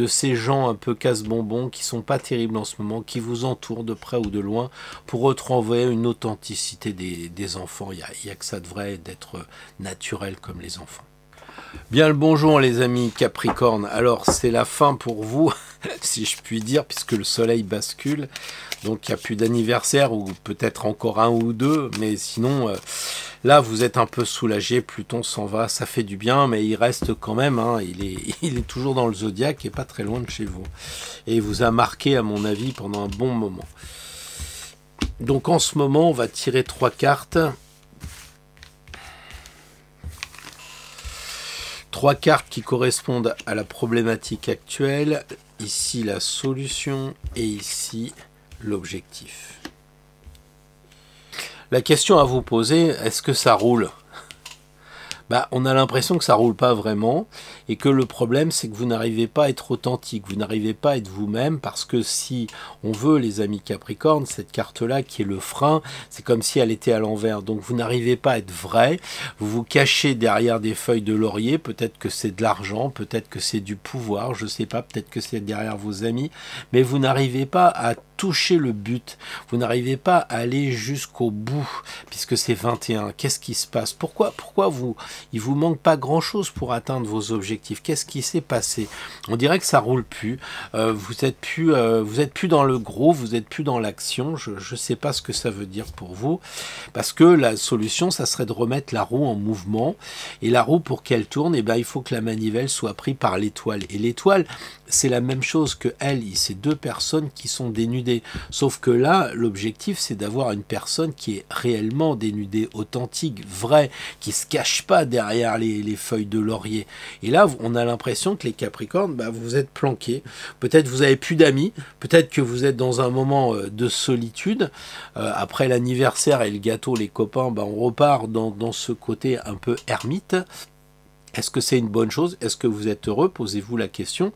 ces gens un peu casse-bonbons qui sont pas terribles en ce moment, qui vous entourent de près ou de loin, pour retrouver une authenticité des enfants. Il y a que ça devrait d'être naturel comme les enfants. Bien le bonjour les amis Capricorne. Alors c'est la fin pour vous, si je puis dire, puisque le soleil bascule. Donc il n'y a plus d'anniversaire, ou peut-être encore un ou deux, mais sinon là vous êtes un peu soulagé, Pluton s'en va, ça fait du bien, mais il reste quand même, hein, il est toujours dans le zodiaque et pas très loin de chez vous. Et il vous a marqué à mon avis pendant un bon moment. Donc en ce moment on va tirer 3 cartes. 3 cartes qui correspondent à la problématique actuelle. Ici la solution et ici l'objectif. La question à vous poser, est-ce que ça roule ? On a l'impression que ça roule pas vraiment et que le problème c'est que vous n'arrivez pas à être authentique, vous n'arrivez pas à être vous-même, parce que si on veut, les amis Capricorne, cette carte-là qui est le frein, c'est comme si elle était à l'envers, donc vous n'arrivez pas à être vrai, vous vous cachez derrière des feuilles de laurier, peut-être que c'est de l'argent, peut-être que c'est du pouvoir, je sais pas, peut-être que c'est derrière vos amis, mais vous n'arrivez pas à toucher le but, vous n'arrivez pas à aller jusqu'au bout, puisque c'est 21. Qu'est-ce qui se passe? Pourquoi il vous manque pas grand-chose pour atteindre vos objectifs? Qu'est-ce qui s'est passé? On dirait que ça roule plus, vous êtes plus dans le gros, vous êtes plus dans l'action, je sais pas ce que ça veut dire pour vous, parce que la solution, ça serait de remettre la roue en mouvement, et la roue, pour qu'elle tourne, il faut que la manivelle soit prise par l'étoile, et l'étoile, c'est la même chose que elle, c'est 2 personnes qui sont dénudées. Sauf que là, l'objectif, c'est d'avoir une personne qui est réellement dénudée, authentique, vraie, qui se cache pas derrière les feuilles de laurier. Et là, on a l'impression que les Capricornes, vous êtes planqués. Peut-être vous avez plus d'amis, peut-être que vous êtes dans un moment de solitude. Après l'anniversaire et le gâteau, les copains, on repart dans ce côté un peu ermite. Est-ce que c'est une bonne chose? Est-ce que vous êtes heureux? Posez-vous la question.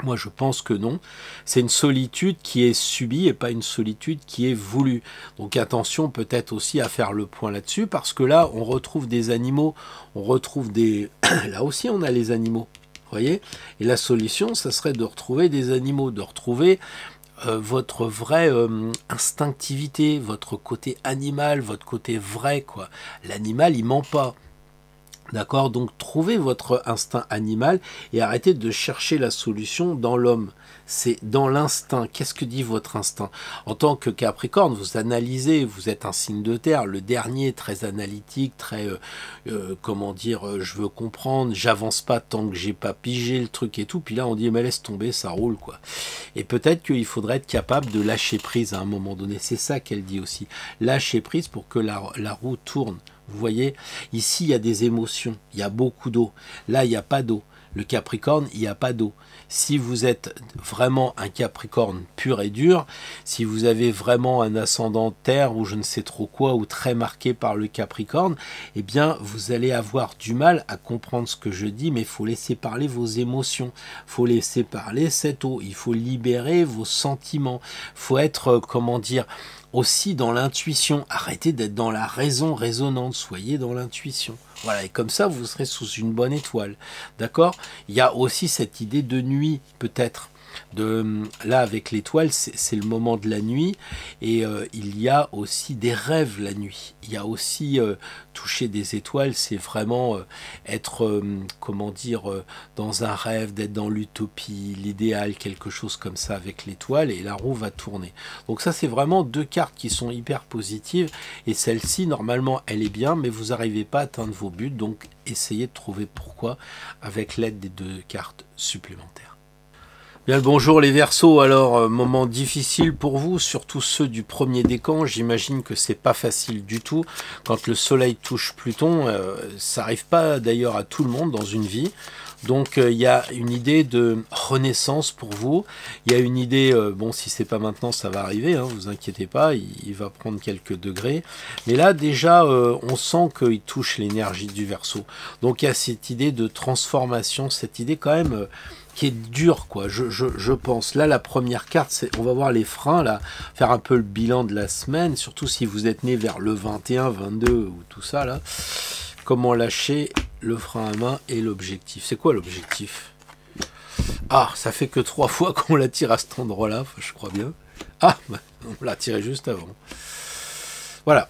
Moi, je pense que non. C'est une solitude qui est subie et pas une solitude qui est voulue. Donc attention peut-être aussi à faire le point là-dessus, parce que là, on retrouve des animaux, on retrouve des... Là aussi, on a les animaux, vous voyez? Et la solution, ça serait de retrouver des animaux, de retrouver votre vraie instinctivité, votre côté animal, votre côté vrai, quoi. L'animal, il ment pas. D'accord, donc trouvez votre instinct animal et arrêtez de chercher la solution dans l'homme. C'est dans l'instinct. Qu'est-ce que dit votre instinct? En tant que Capricorne, vous analysez, vous êtes un signe de terre, le dernier, très analytique, très, je veux comprendre, j'avance pas tant que j'ai pas pigé le truc et tout. Puis là, on dit, mais laisse tomber, ça roule, quoi. Et peut-être qu'il faudrait être capable de lâcher prise à un moment donné. C'est ça qu'elle dit aussi. Lâcher prise pour que la roue tourne. Vous voyez, ici, il y a des émotions, il y a beaucoup d'eau. Là, il n'y a pas d'eau. Le Capricorne, il n'y a pas d'eau. Si vous êtes vraiment un Capricorne pur et dur, si vous avez vraiment un ascendant terre ou je ne sais trop quoi, ou très marqué par le Capricorne, eh bien, vous allez avoir du mal à comprendre ce que je dis, mais il faut laisser parler vos émotions. Il faut laisser parler cette eau. Il faut libérer vos sentiments. Il faut être, aussi dans l'intuition. Arrêtez d'être dans la raison raisonnante, soyez dans l'intuition. Voilà, et comme ça, vous serez sous une bonne étoile. D'accord? Il y a aussi cette idée de nuit, peut-être. Là, avec l'étoile, c'est le moment de la nuit, et il y a aussi des rêves la nuit. Il y a aussi toucher des étoiles, c'est vraiment être, dans un rêve, d'être dans l'utopie, l'idéal, quelque chose comme ça avec l'étoile, et la roue va tourner. Donc ça, c'est vraiment 2 cartes qui sont hyper positives, et celle-ci, normalement, elle est bien, mais vous n'arrivez pas à atteindre vos buts, donc essayez de trouver pourquoi avec l'aide des 2 cartes supplémentaires. Bien le bonjour les Verseaux, alors moment difficile pour vous, surtout ceux du premier décan, j'imagine que c'est pas facile du tout, quand le soleil touche Pluton, ça arrive pas d'ailleurs à tout le monde dans une vie, donc il y a une idée de renaissance pour vous, il y a une idée, si c'est pas maintenant ça va arriver, vous inquiétez pas, il va prendre quelques degrés, mais là déjà on sent qu'il touche l'énergie du Verseau, donc il y a cette idée de transformation, cette idée quand même... qui est dur, quoi, je pense. Là, la première carte, c'est, on va voir les freins, là, faire un peu le bilan de la semaine, surtout si vous êtes né vers le 21, 22, ou tout ça, là. Comment lâcher le frein à main et l'objectif. C'est quoi l'objectif? Ah, ça fait que 3 fois qu'on la tire à cet endroit-là, je crois bien. Ah, on l'a tiré juste avant. Voilà.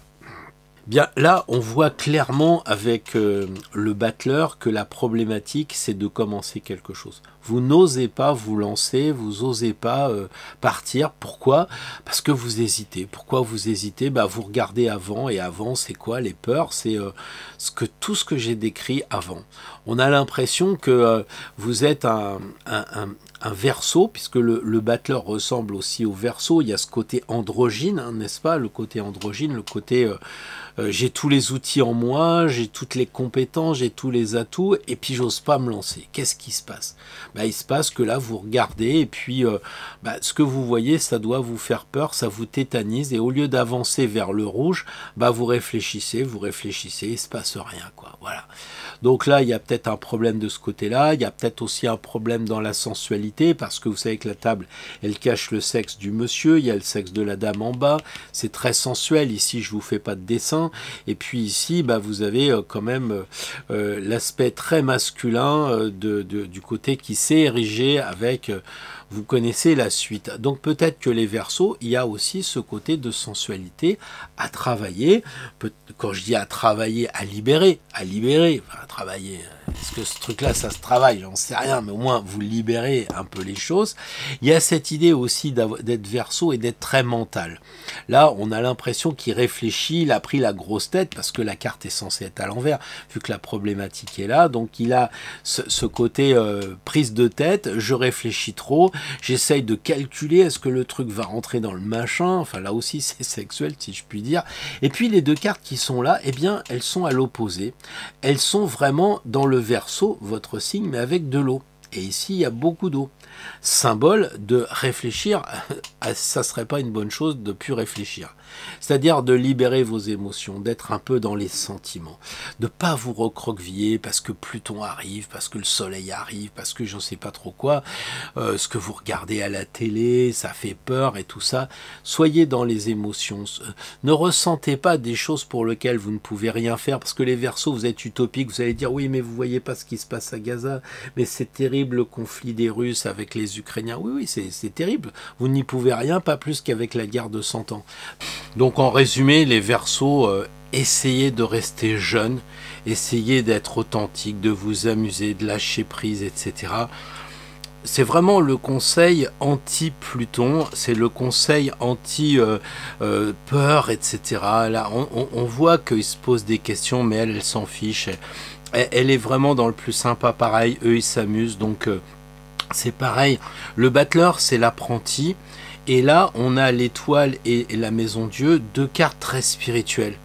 Bien, là, on voit clairement avec le battleur que la problématique, c'est de commencer quelque chose. Vous n'osez pas vous lancer, vous n'osez pas partir. Pourquoi? Parce que vous hésitez. Pourquoi vous hésitez? Bah, vous regardez avant, et avant, c'est quoi les peurs? C'est tout ce que j'ai décrit avant. On a l'impression que vous êtes un Verseau, puisque le battleur ressemble aussi au Verseau. Il y a ce côté androgyne, hein, n'est-ce pas? Le côté androgyne, le côté j'ai tous les outils en moi, j'ai toutes les compétences, j'ai tous les atouts, et puis j'ose pas me lancer. Qu'est-ce qui se passe? Bah, il se passe que là, vous regardez, et puis ce que vous voyez, ça doit vous faire peur, ça vous tétanise, et au lieu d'avancer vers le rouge, bah, vous réfléchissez, il se passe rien, quoi. Voilà. Donc là, il y a peut-être un problème de ce côté-là, il y a peut-être aussi un problème dans la sensualité, parce que vous savez que la table, elle cache le sexe du monsieur, il y a le sexe de la dame en bas, c'est très sensuel, ici je vous fais pas de dessin, et puis ici, bah, vous avez quand même l'aspect très masculin du côté qui s'est érigé avec... vous connaissez la suite. Donc peut-être que les Verseaux, il y a aussi ce côté de sensualité à travailler. Quand je dis à travailler, à libérer, enfin, à travailler. Est-ce que ce truc-là, ça se travaille? J'en sais rien, mais au moins vous libérez un peu les choses. Il y a cette idée aussi d'être Verseau et d'être très mental. Là, on a l'impression qu'il réfléchit, il a pris la grosse tête parce que la carte est censée être à l'envers, vu que la problématique est là. Donc il a ce côté prise de tête, je réfléchis trop, j'essaye de calculer, est-ce que le truc va rentrer dans le machin? Enfin là aussi c'est sexuel si je puis dire. Et puis les deux cartes qui sont là, eh bien elles sont à l'opposé. Elles sont vraiment dans le Verseau, votre signe, mais avec de l'eau. Et ici, il y a beaucoup d'eau. Symbole de réfléchir, ça serait pas une bonne chose de plus réfléchir. C'est-à-dire de libérer vos émotions, d'être un peu dans les sentiments, de pas vous recroqueviller parce que Pluton arrive, parce que le Soleil arrive, parce que je ne sais pas trop quoi, ce que vous regardez à la télé, ça fait peur et tout ça. Soyez dans les émotions. Ne ressentez pas des choses pour lesquelles vous ne pouvez rien faire, parce que les Verseaux, vous êtes utopiques, vous allez dire oui, mais vous voyez pas ce qui se passe à Gaza, mais c'est terrible le conflit des Russes avec les Ukrainiens. Oui, oui, c'est terrible. Vous n'y pouvez rien, pas plus qu'avec la guerre de 100 ans. Donc en résumé, les Verseaux, essayez de rester jeunes, essayez d'être authentiques, de vous amuser, de lâcher prise, etc. C'est vraiment le conseil anti-Pluton, c'est le conseil anti-peur, etc. Là, on voit qu'il se pose des questions, mais elle s'en fiche. Elle est vraiment dans le plus sympa, pareil, eux ils s'amusent, donc c'est pareil. Le battleur, c'est l'apprenti. Et là, on a l'étoile et la maison Dieu, deux cartes très spirituelles.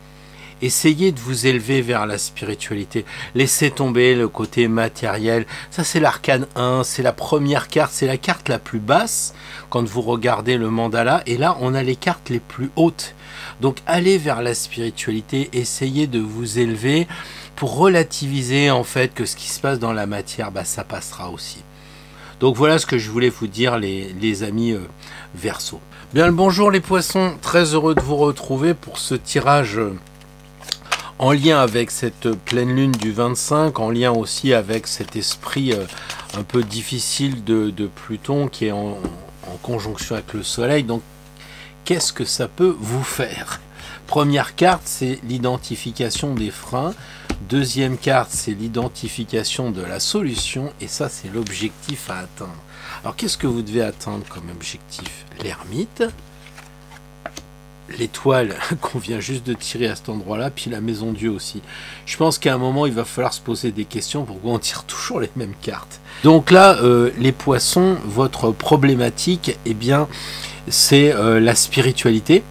Essayez de vous élever vers la spiritualité. Laissez tomber le côté matériel. Ça, c'est l'arcane 1, c'est la première carte, c'est la carte la plus basse quand vous regardez le mandala. Et là, on a les cartes les plus hautes. Donc, allez vers la spiritualité, essayez de vous élever pour relativiser en fait que ce qui se passe dans la matière, bah, ça passera aussi. Donc voilà ce que je voulais vous dire les amis Verseau. Bien le bonjour les poissons, très heureux de vous retrouver pour ce tirage en lien avec cette pleine lune du 25, en lien aussi avec cet esprit un peu difficile de Pluton qui est en conjonction avec le Soleil. Donc qu'est-ce que ça peut vous faire? Première carte, c'est l'identification des freins. Deuxième carte, c'est l'identification de la solution. Et ça, c'est l'objectif à atteindre. Alors, qu'est-ce que vous devez atteindre comme objectif? L'ermite, l'étoile qu'on vient juste de tirer à cet endroit-là, puis la maison Dieu aussi. Je pense qu'à un moment, il va falloir se poser des questions. Pourquoi on tire toujours les mêmes cartes? Donc là, les poissons, votre problématique, eh bien, c'est la spiritualité.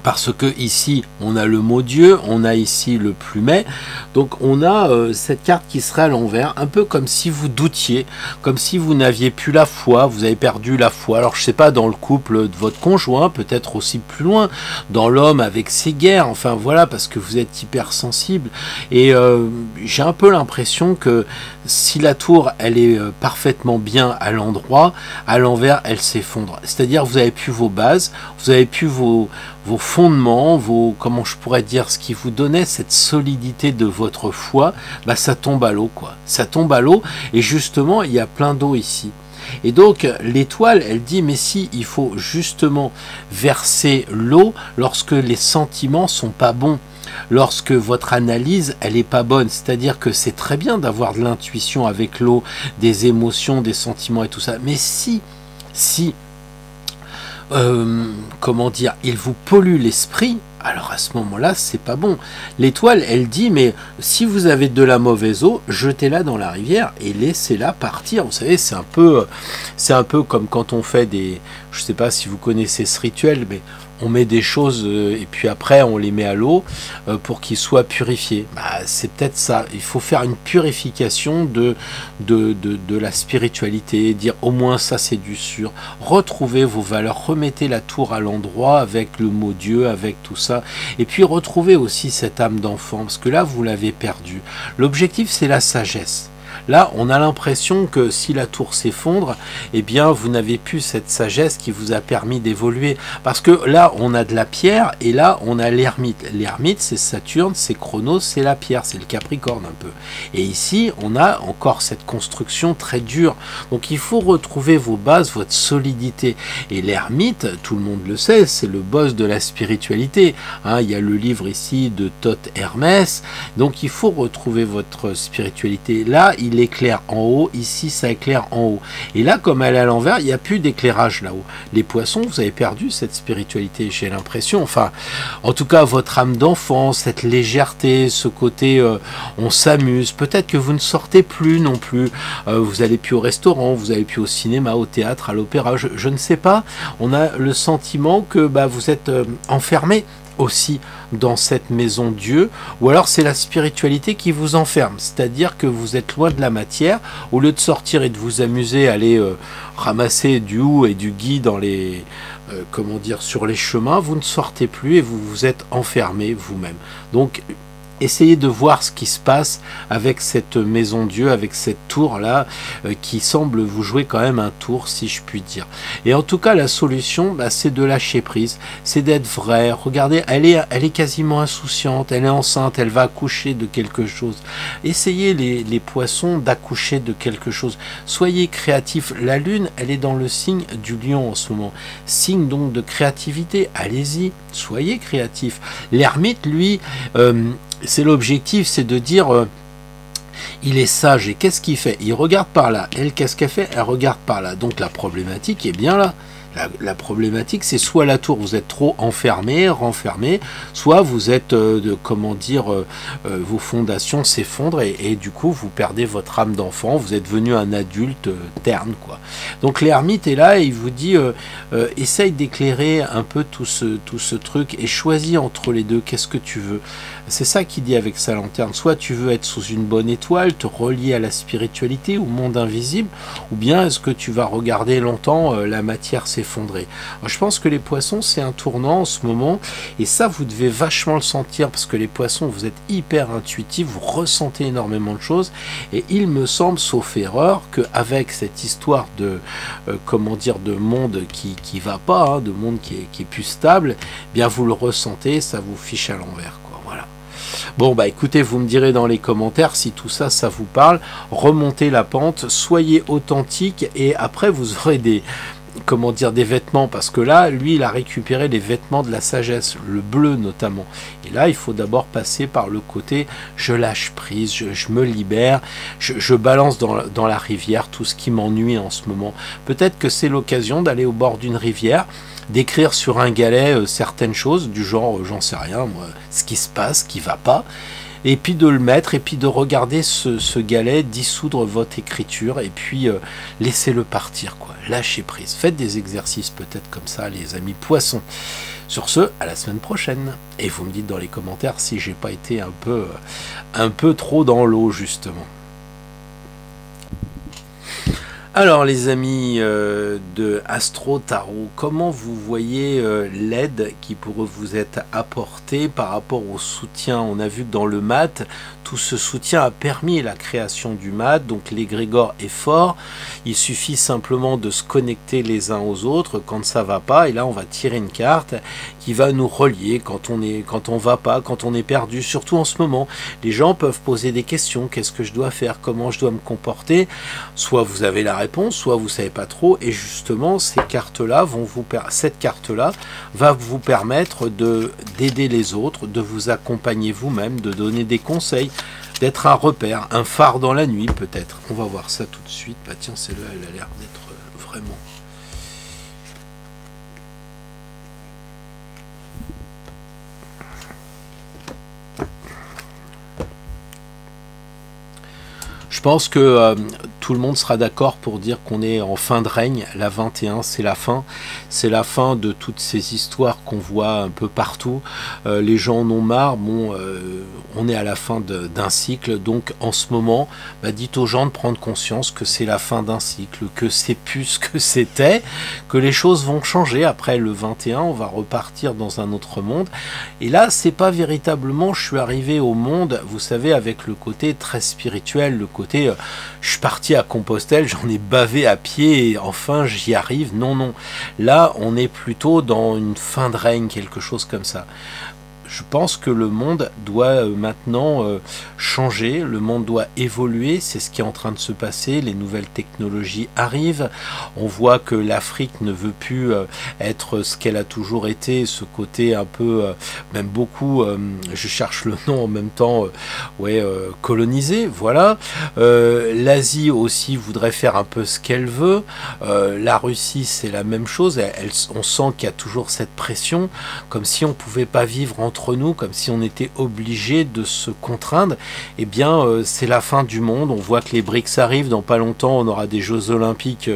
Parce que ici, on a le mot Dieu, on a ici le plumet, donc on a cette carte qui serait à l'envers, un peu comme si vous doutiez, comme si vous n'aviez plus la foi, vous avez perdu la foi. Alors je sais pas, dans le couple de votre conjoint, peut-être aussi plus loin, dans l'homme avec ses guerres, enfin voilà, parce que vous êtes hypersensible. Et j'ai un peu l'impression que si la tour, elle est parfaitement bien à l'endroit, à l'envers, elle s'effondre. C'est-à-dire vous avez plus vos bases, vous avez plus vos fondements, comment je pourrais dire, ce qui vous donnait cette solidité de votre foi, bah ça tombe à l'eau, quoi. Ça tombe à l'eau, et justement, il y a plein d'eau ici. Et donc l'étoile, elle dit, mais si, il faut justement verser l'eau lorsque les sentiments sont pas bons, lorsque votre analyse, elle est pas bonne. C'est-à-dire que c'est très bien d'avoir de l'intuition avec l'eau, des émotions, des sentiments et tout ça, mais si comment dire, il vous pollue l'esprit, alors à ce moment-là, c'est pas bon. L'étoile, elle dit, mais si vous avez de la mauvaise eau, jetez-la dans la rivière et laissez-la partir. Vous savez, c'est un peu comme quand on fait des, je sais pas si vous connaissez ce rituel, mais on met des choses et puis après on les met à l'eau pour qu'ils soient purifiés. Bah, c'est peut-être ça. Il faut faire une purification de la spiritualité, dire au moins ça c'est du sûr. Retrouvez vos valeurs, remettez la tour à l'endroit avec le mot Dieu, avec tout ça. Et puis retrouvez aussi cette âme d'enfant, parce que là vous l'avez perdue. L'objectif c'est la sagesse. Là, on a l'impression que si la tour s'effondre, eh bien, vous n'avez plus cette sagesse qui vous a permis d'évoluer. Parce que là, on a de la pierre et là, on a l'ermite. L'ermite, c'est Saturne, c'est Chronos, c'est la pierre, c'est le Capricorne un peu. Et ici, on a encore cette construction très dure. Donc, il faut retrouver vos bases, votre solidité. Et l'ermite, tout le monde le sait, c'est le boss de la spiritualité. Hein, il y a le livre ici de Thoth Hermès. Donc, il faut retrouver votre spiritualité. Là, il éclaire en haut, ici ça éclaire en haut. Et là, comme elle est à l'envers, il n'y a plus d'éclairage là-haut. Les poissons, vous avez perdu cette spiritualité, j'ai l'impression. Enfin, en tout cas, votre âme d'enfant, cette légèreté, ce côté on s'amuse. Peut-être que vous ne sortez plus non plus. Vous n'allez plus au restaurant, vous n'allez plus au cinéma, au théâtre, à l'opéra. Je ne sais pas. On a le sentiment que vous êtes enfermé aussi dans cette maison Dieu, ou alors c'est la spiritualité qui vous enferme, c'est-à-dire que vous êtes loin de la matière, au lieu de sortir et de vous amuser, aller ramasser du hou et du gui dans les comment dire, sur les chemins, vous ne sortez plus et vous vous êtes enfermé vous-même. Donc essayez de voir ce qui se passe avec cette maison Dieu, avec cette tour-là, qui semble vous jouer quand même un tour, si je puis dire. Et en tout cas, la solution, c'est de lâcher prise, c'est d'être vrai. Regardez, elle est quasiment insouciante, elle est enceinte, elle va accoucher de quelque chose. Essayez les poissons d'accoucher de quelque chose. Soyez créatifs. La lune, elle est dans le signe du lion en ce moment. Signe donc de créativité. Allez-y, soyez créatifs. L'ermite, lui, c'est l'objectif, c'est de dire il est sage et qu'est-ce qu'il fait? Il regarde par là. Elle, qu'est-ce qu'elle fait? Elle regarde par là. Donc la problématique est bien là. La problématique, c'est soit la tour, vous êtes trop enfermé, renfermé, soit vous êtes, comment dire, vos fondations s'effondrent et du coup, vous perdez votre âme d'enfant, vous êtes devenu un adulte terne, quoi. Donc l'ermite est là et il vous dit, essaye d'éclairer un peu tout ce truc et choisis entre les deux, qu'est-ce que tu veux? C'est ça qu'il dit avec sa lanterne. Soit tu veux être sous une bonne étoile, te relier à la spiritualité, au monde invisible, ou bien est-ce que tu vas regarder longtemps la matière s'effondrer. Je pense que les poissons, c'est un tournant en ce moment, et ça, vous devez vachement le sentir, parce que les poissons, vous êtes hyper intuitifs, vous ressentez énormément de choses, et il me semble, sauf erreur, qu'avec cette histoire de, comment dire, de monde qui va pas, hein, de monde qui est plus stable, eh bien vous le ressentez, ça vous fiche à l'envers, quoi. Voilà. Bon, écoutez, vous me direz dans les commentaires si tout ça, ça vous parle. Remontez la pente, soyez authentique et après vous aurez des, comment dire, des vêtements, parce que là, lui, il a récupéré les vêtements de la sagesse, le bleu notamment. Et là, il faut d'abord passer par le côté, je lâche prise, je me libère, je balance dans la rivière tout ce qui m'ennuie en ce moment. Peut-être que c'est l'occasion d'aller au bord d'une rivière, d'écrire sur un galet certaines choses, du genre, j'en sais rien, moi, ce qui se passe, ce qui va pas, et puis de le mettre, et puis de regarder ce galet dissoudre votre écriture, et puis laissez-le partir, quoi. Lâchez prise. Faites des exercices peut-être comme ça, les amis poissons. Sur ce, à la semaine prochaine. Et vous me dites dans les commentaires si j'ai pas été un peu trop dans l'eau, justement. Alors les amis de Astro Tarot, comment vous voyez l'aide qui pourrait vous être apportée par rapport au soutien? On a vu que dans le mat, tout ce soutien a permis la création du mat, donc l'égrégore est fort, il suffit simplement de se connecter les uns aux autres quand ça va pas, et là on va tirer une carte qui va nous relier quand on va pas, quand on est perdu, surtout en ce moment. Les gens peuvent poser des questions, qu'est-ce que je dois faire, comment je dois me comporter? Soit vous avez la réponse, soit vous savez pas trop, et justement ces cartes-là cette carte-là va vous permettre d'aider les autres, de vous accompagner vous-même, de donner des conseils, d'être un repère, un phare dans la nuit peut-être. On va voir ça tout de suite. Bah tiens, celle-là, elle a l'air d'être vraiment... Je pense que tout le monde sera d'accord pour dire qu'on est en fin de règne. La 21, c'est la fin. C'est la fin de toutes ces histoires qu'on voit un peu partout. Les gens en ont marre. Bon, on est à la fin d'un cycle. Donc, en ce moment, bah, dites aux gens de prendre conscience que c'est la fin d'un cycle, que c'est plus ce que c'était, que les choses vont changer. Après le 21, on va repartir dans un autre monde. Et là, c'est pas véritablement, je suis arrivé au monde, vous savez, avec le côté très spirituel, le côté je suis parti à Compostelle, j'en ai bavé à pied et enfin j'y arrive. Non, non. Là, on est plutôt dans une fin de règne, quelque chose comme ça. Je pense que le monde doit maintenant changer, le monde doit évoluer, c'est ce qui est en train de se passer, les nouvelles technologies arrivent, on voit que l'Afrique ne veut plus être ce qu'elle a toujours été, ce côté un peu, même beaucoup, je cherche le nom en même temps, colonisé, voilà. L'Asie aussi voudrait faire un peu ce qu'elle veut, la Russie c'est la même chose, on sent qu'il y a toujours cette pression, comme si on ne pouvait pas vivre entre nous, comme si on était obligé de se contraindre. Eh bien, c'est la fin du monde. On voit que les BRICS arrivent. Dans pas longtemps, on aura des Jeux Olympiques,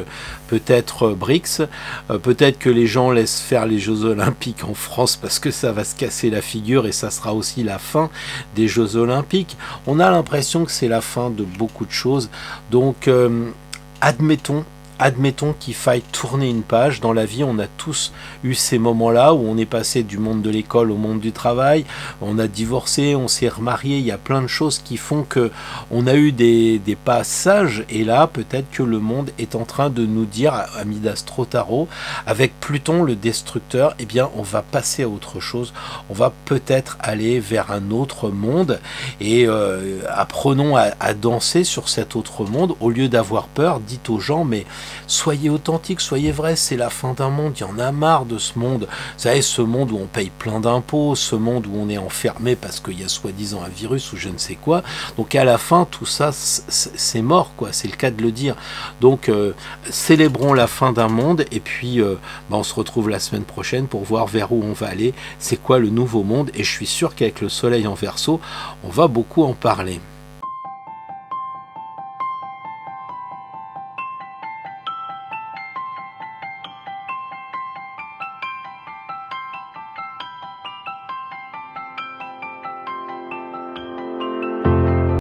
peut-être BRICS. Peut-être que les gens laissent faire les Jeux Olympiques en France parce que ça va se casser la figure et ça sera aussi la fin des Jeux Olympiques. On a l'impression que c'est la fin de beaucoup de choses. Donc, admettons qu'il faille tourner une page. Dans la vie, on a tous eu ces moments-là où on est passé du monde de l'école au monde du travail, on a divorcé, on s'est remarié, il y a plein de choses qui font que on a eu des passages, et là, peut-être que le monde est en train de nous dire, à Midastro Tarot, avec Pluton, le destructeur, eh bien, on va passer à autre chose, on va peut-être aller vers un autre monde, et apprenons à danser sur cet autre monde, au lieu d'avoir peur, dites aux gens, mais soyez authentiques, soyez vrais, c'est la fin d'un monde, il y en a marre de ce monde. Vous savez, ce monde où on paye plein d'impôts, ce monde où on est enfermé parce qu'il y a soi-disant un virus ou je ne sais quoi. Donc à la fin, tout ça, c'est mort, quoi. C'est le cas de le dire. Donc célébrons la fin d'un monde et puis on se retrouve la semaine prochaine pour voir vers où on va aller. C'est quoi le nouveau monde? Et je suis sûr qu'avec le soleil en Verseau, on va beaucoup en parler.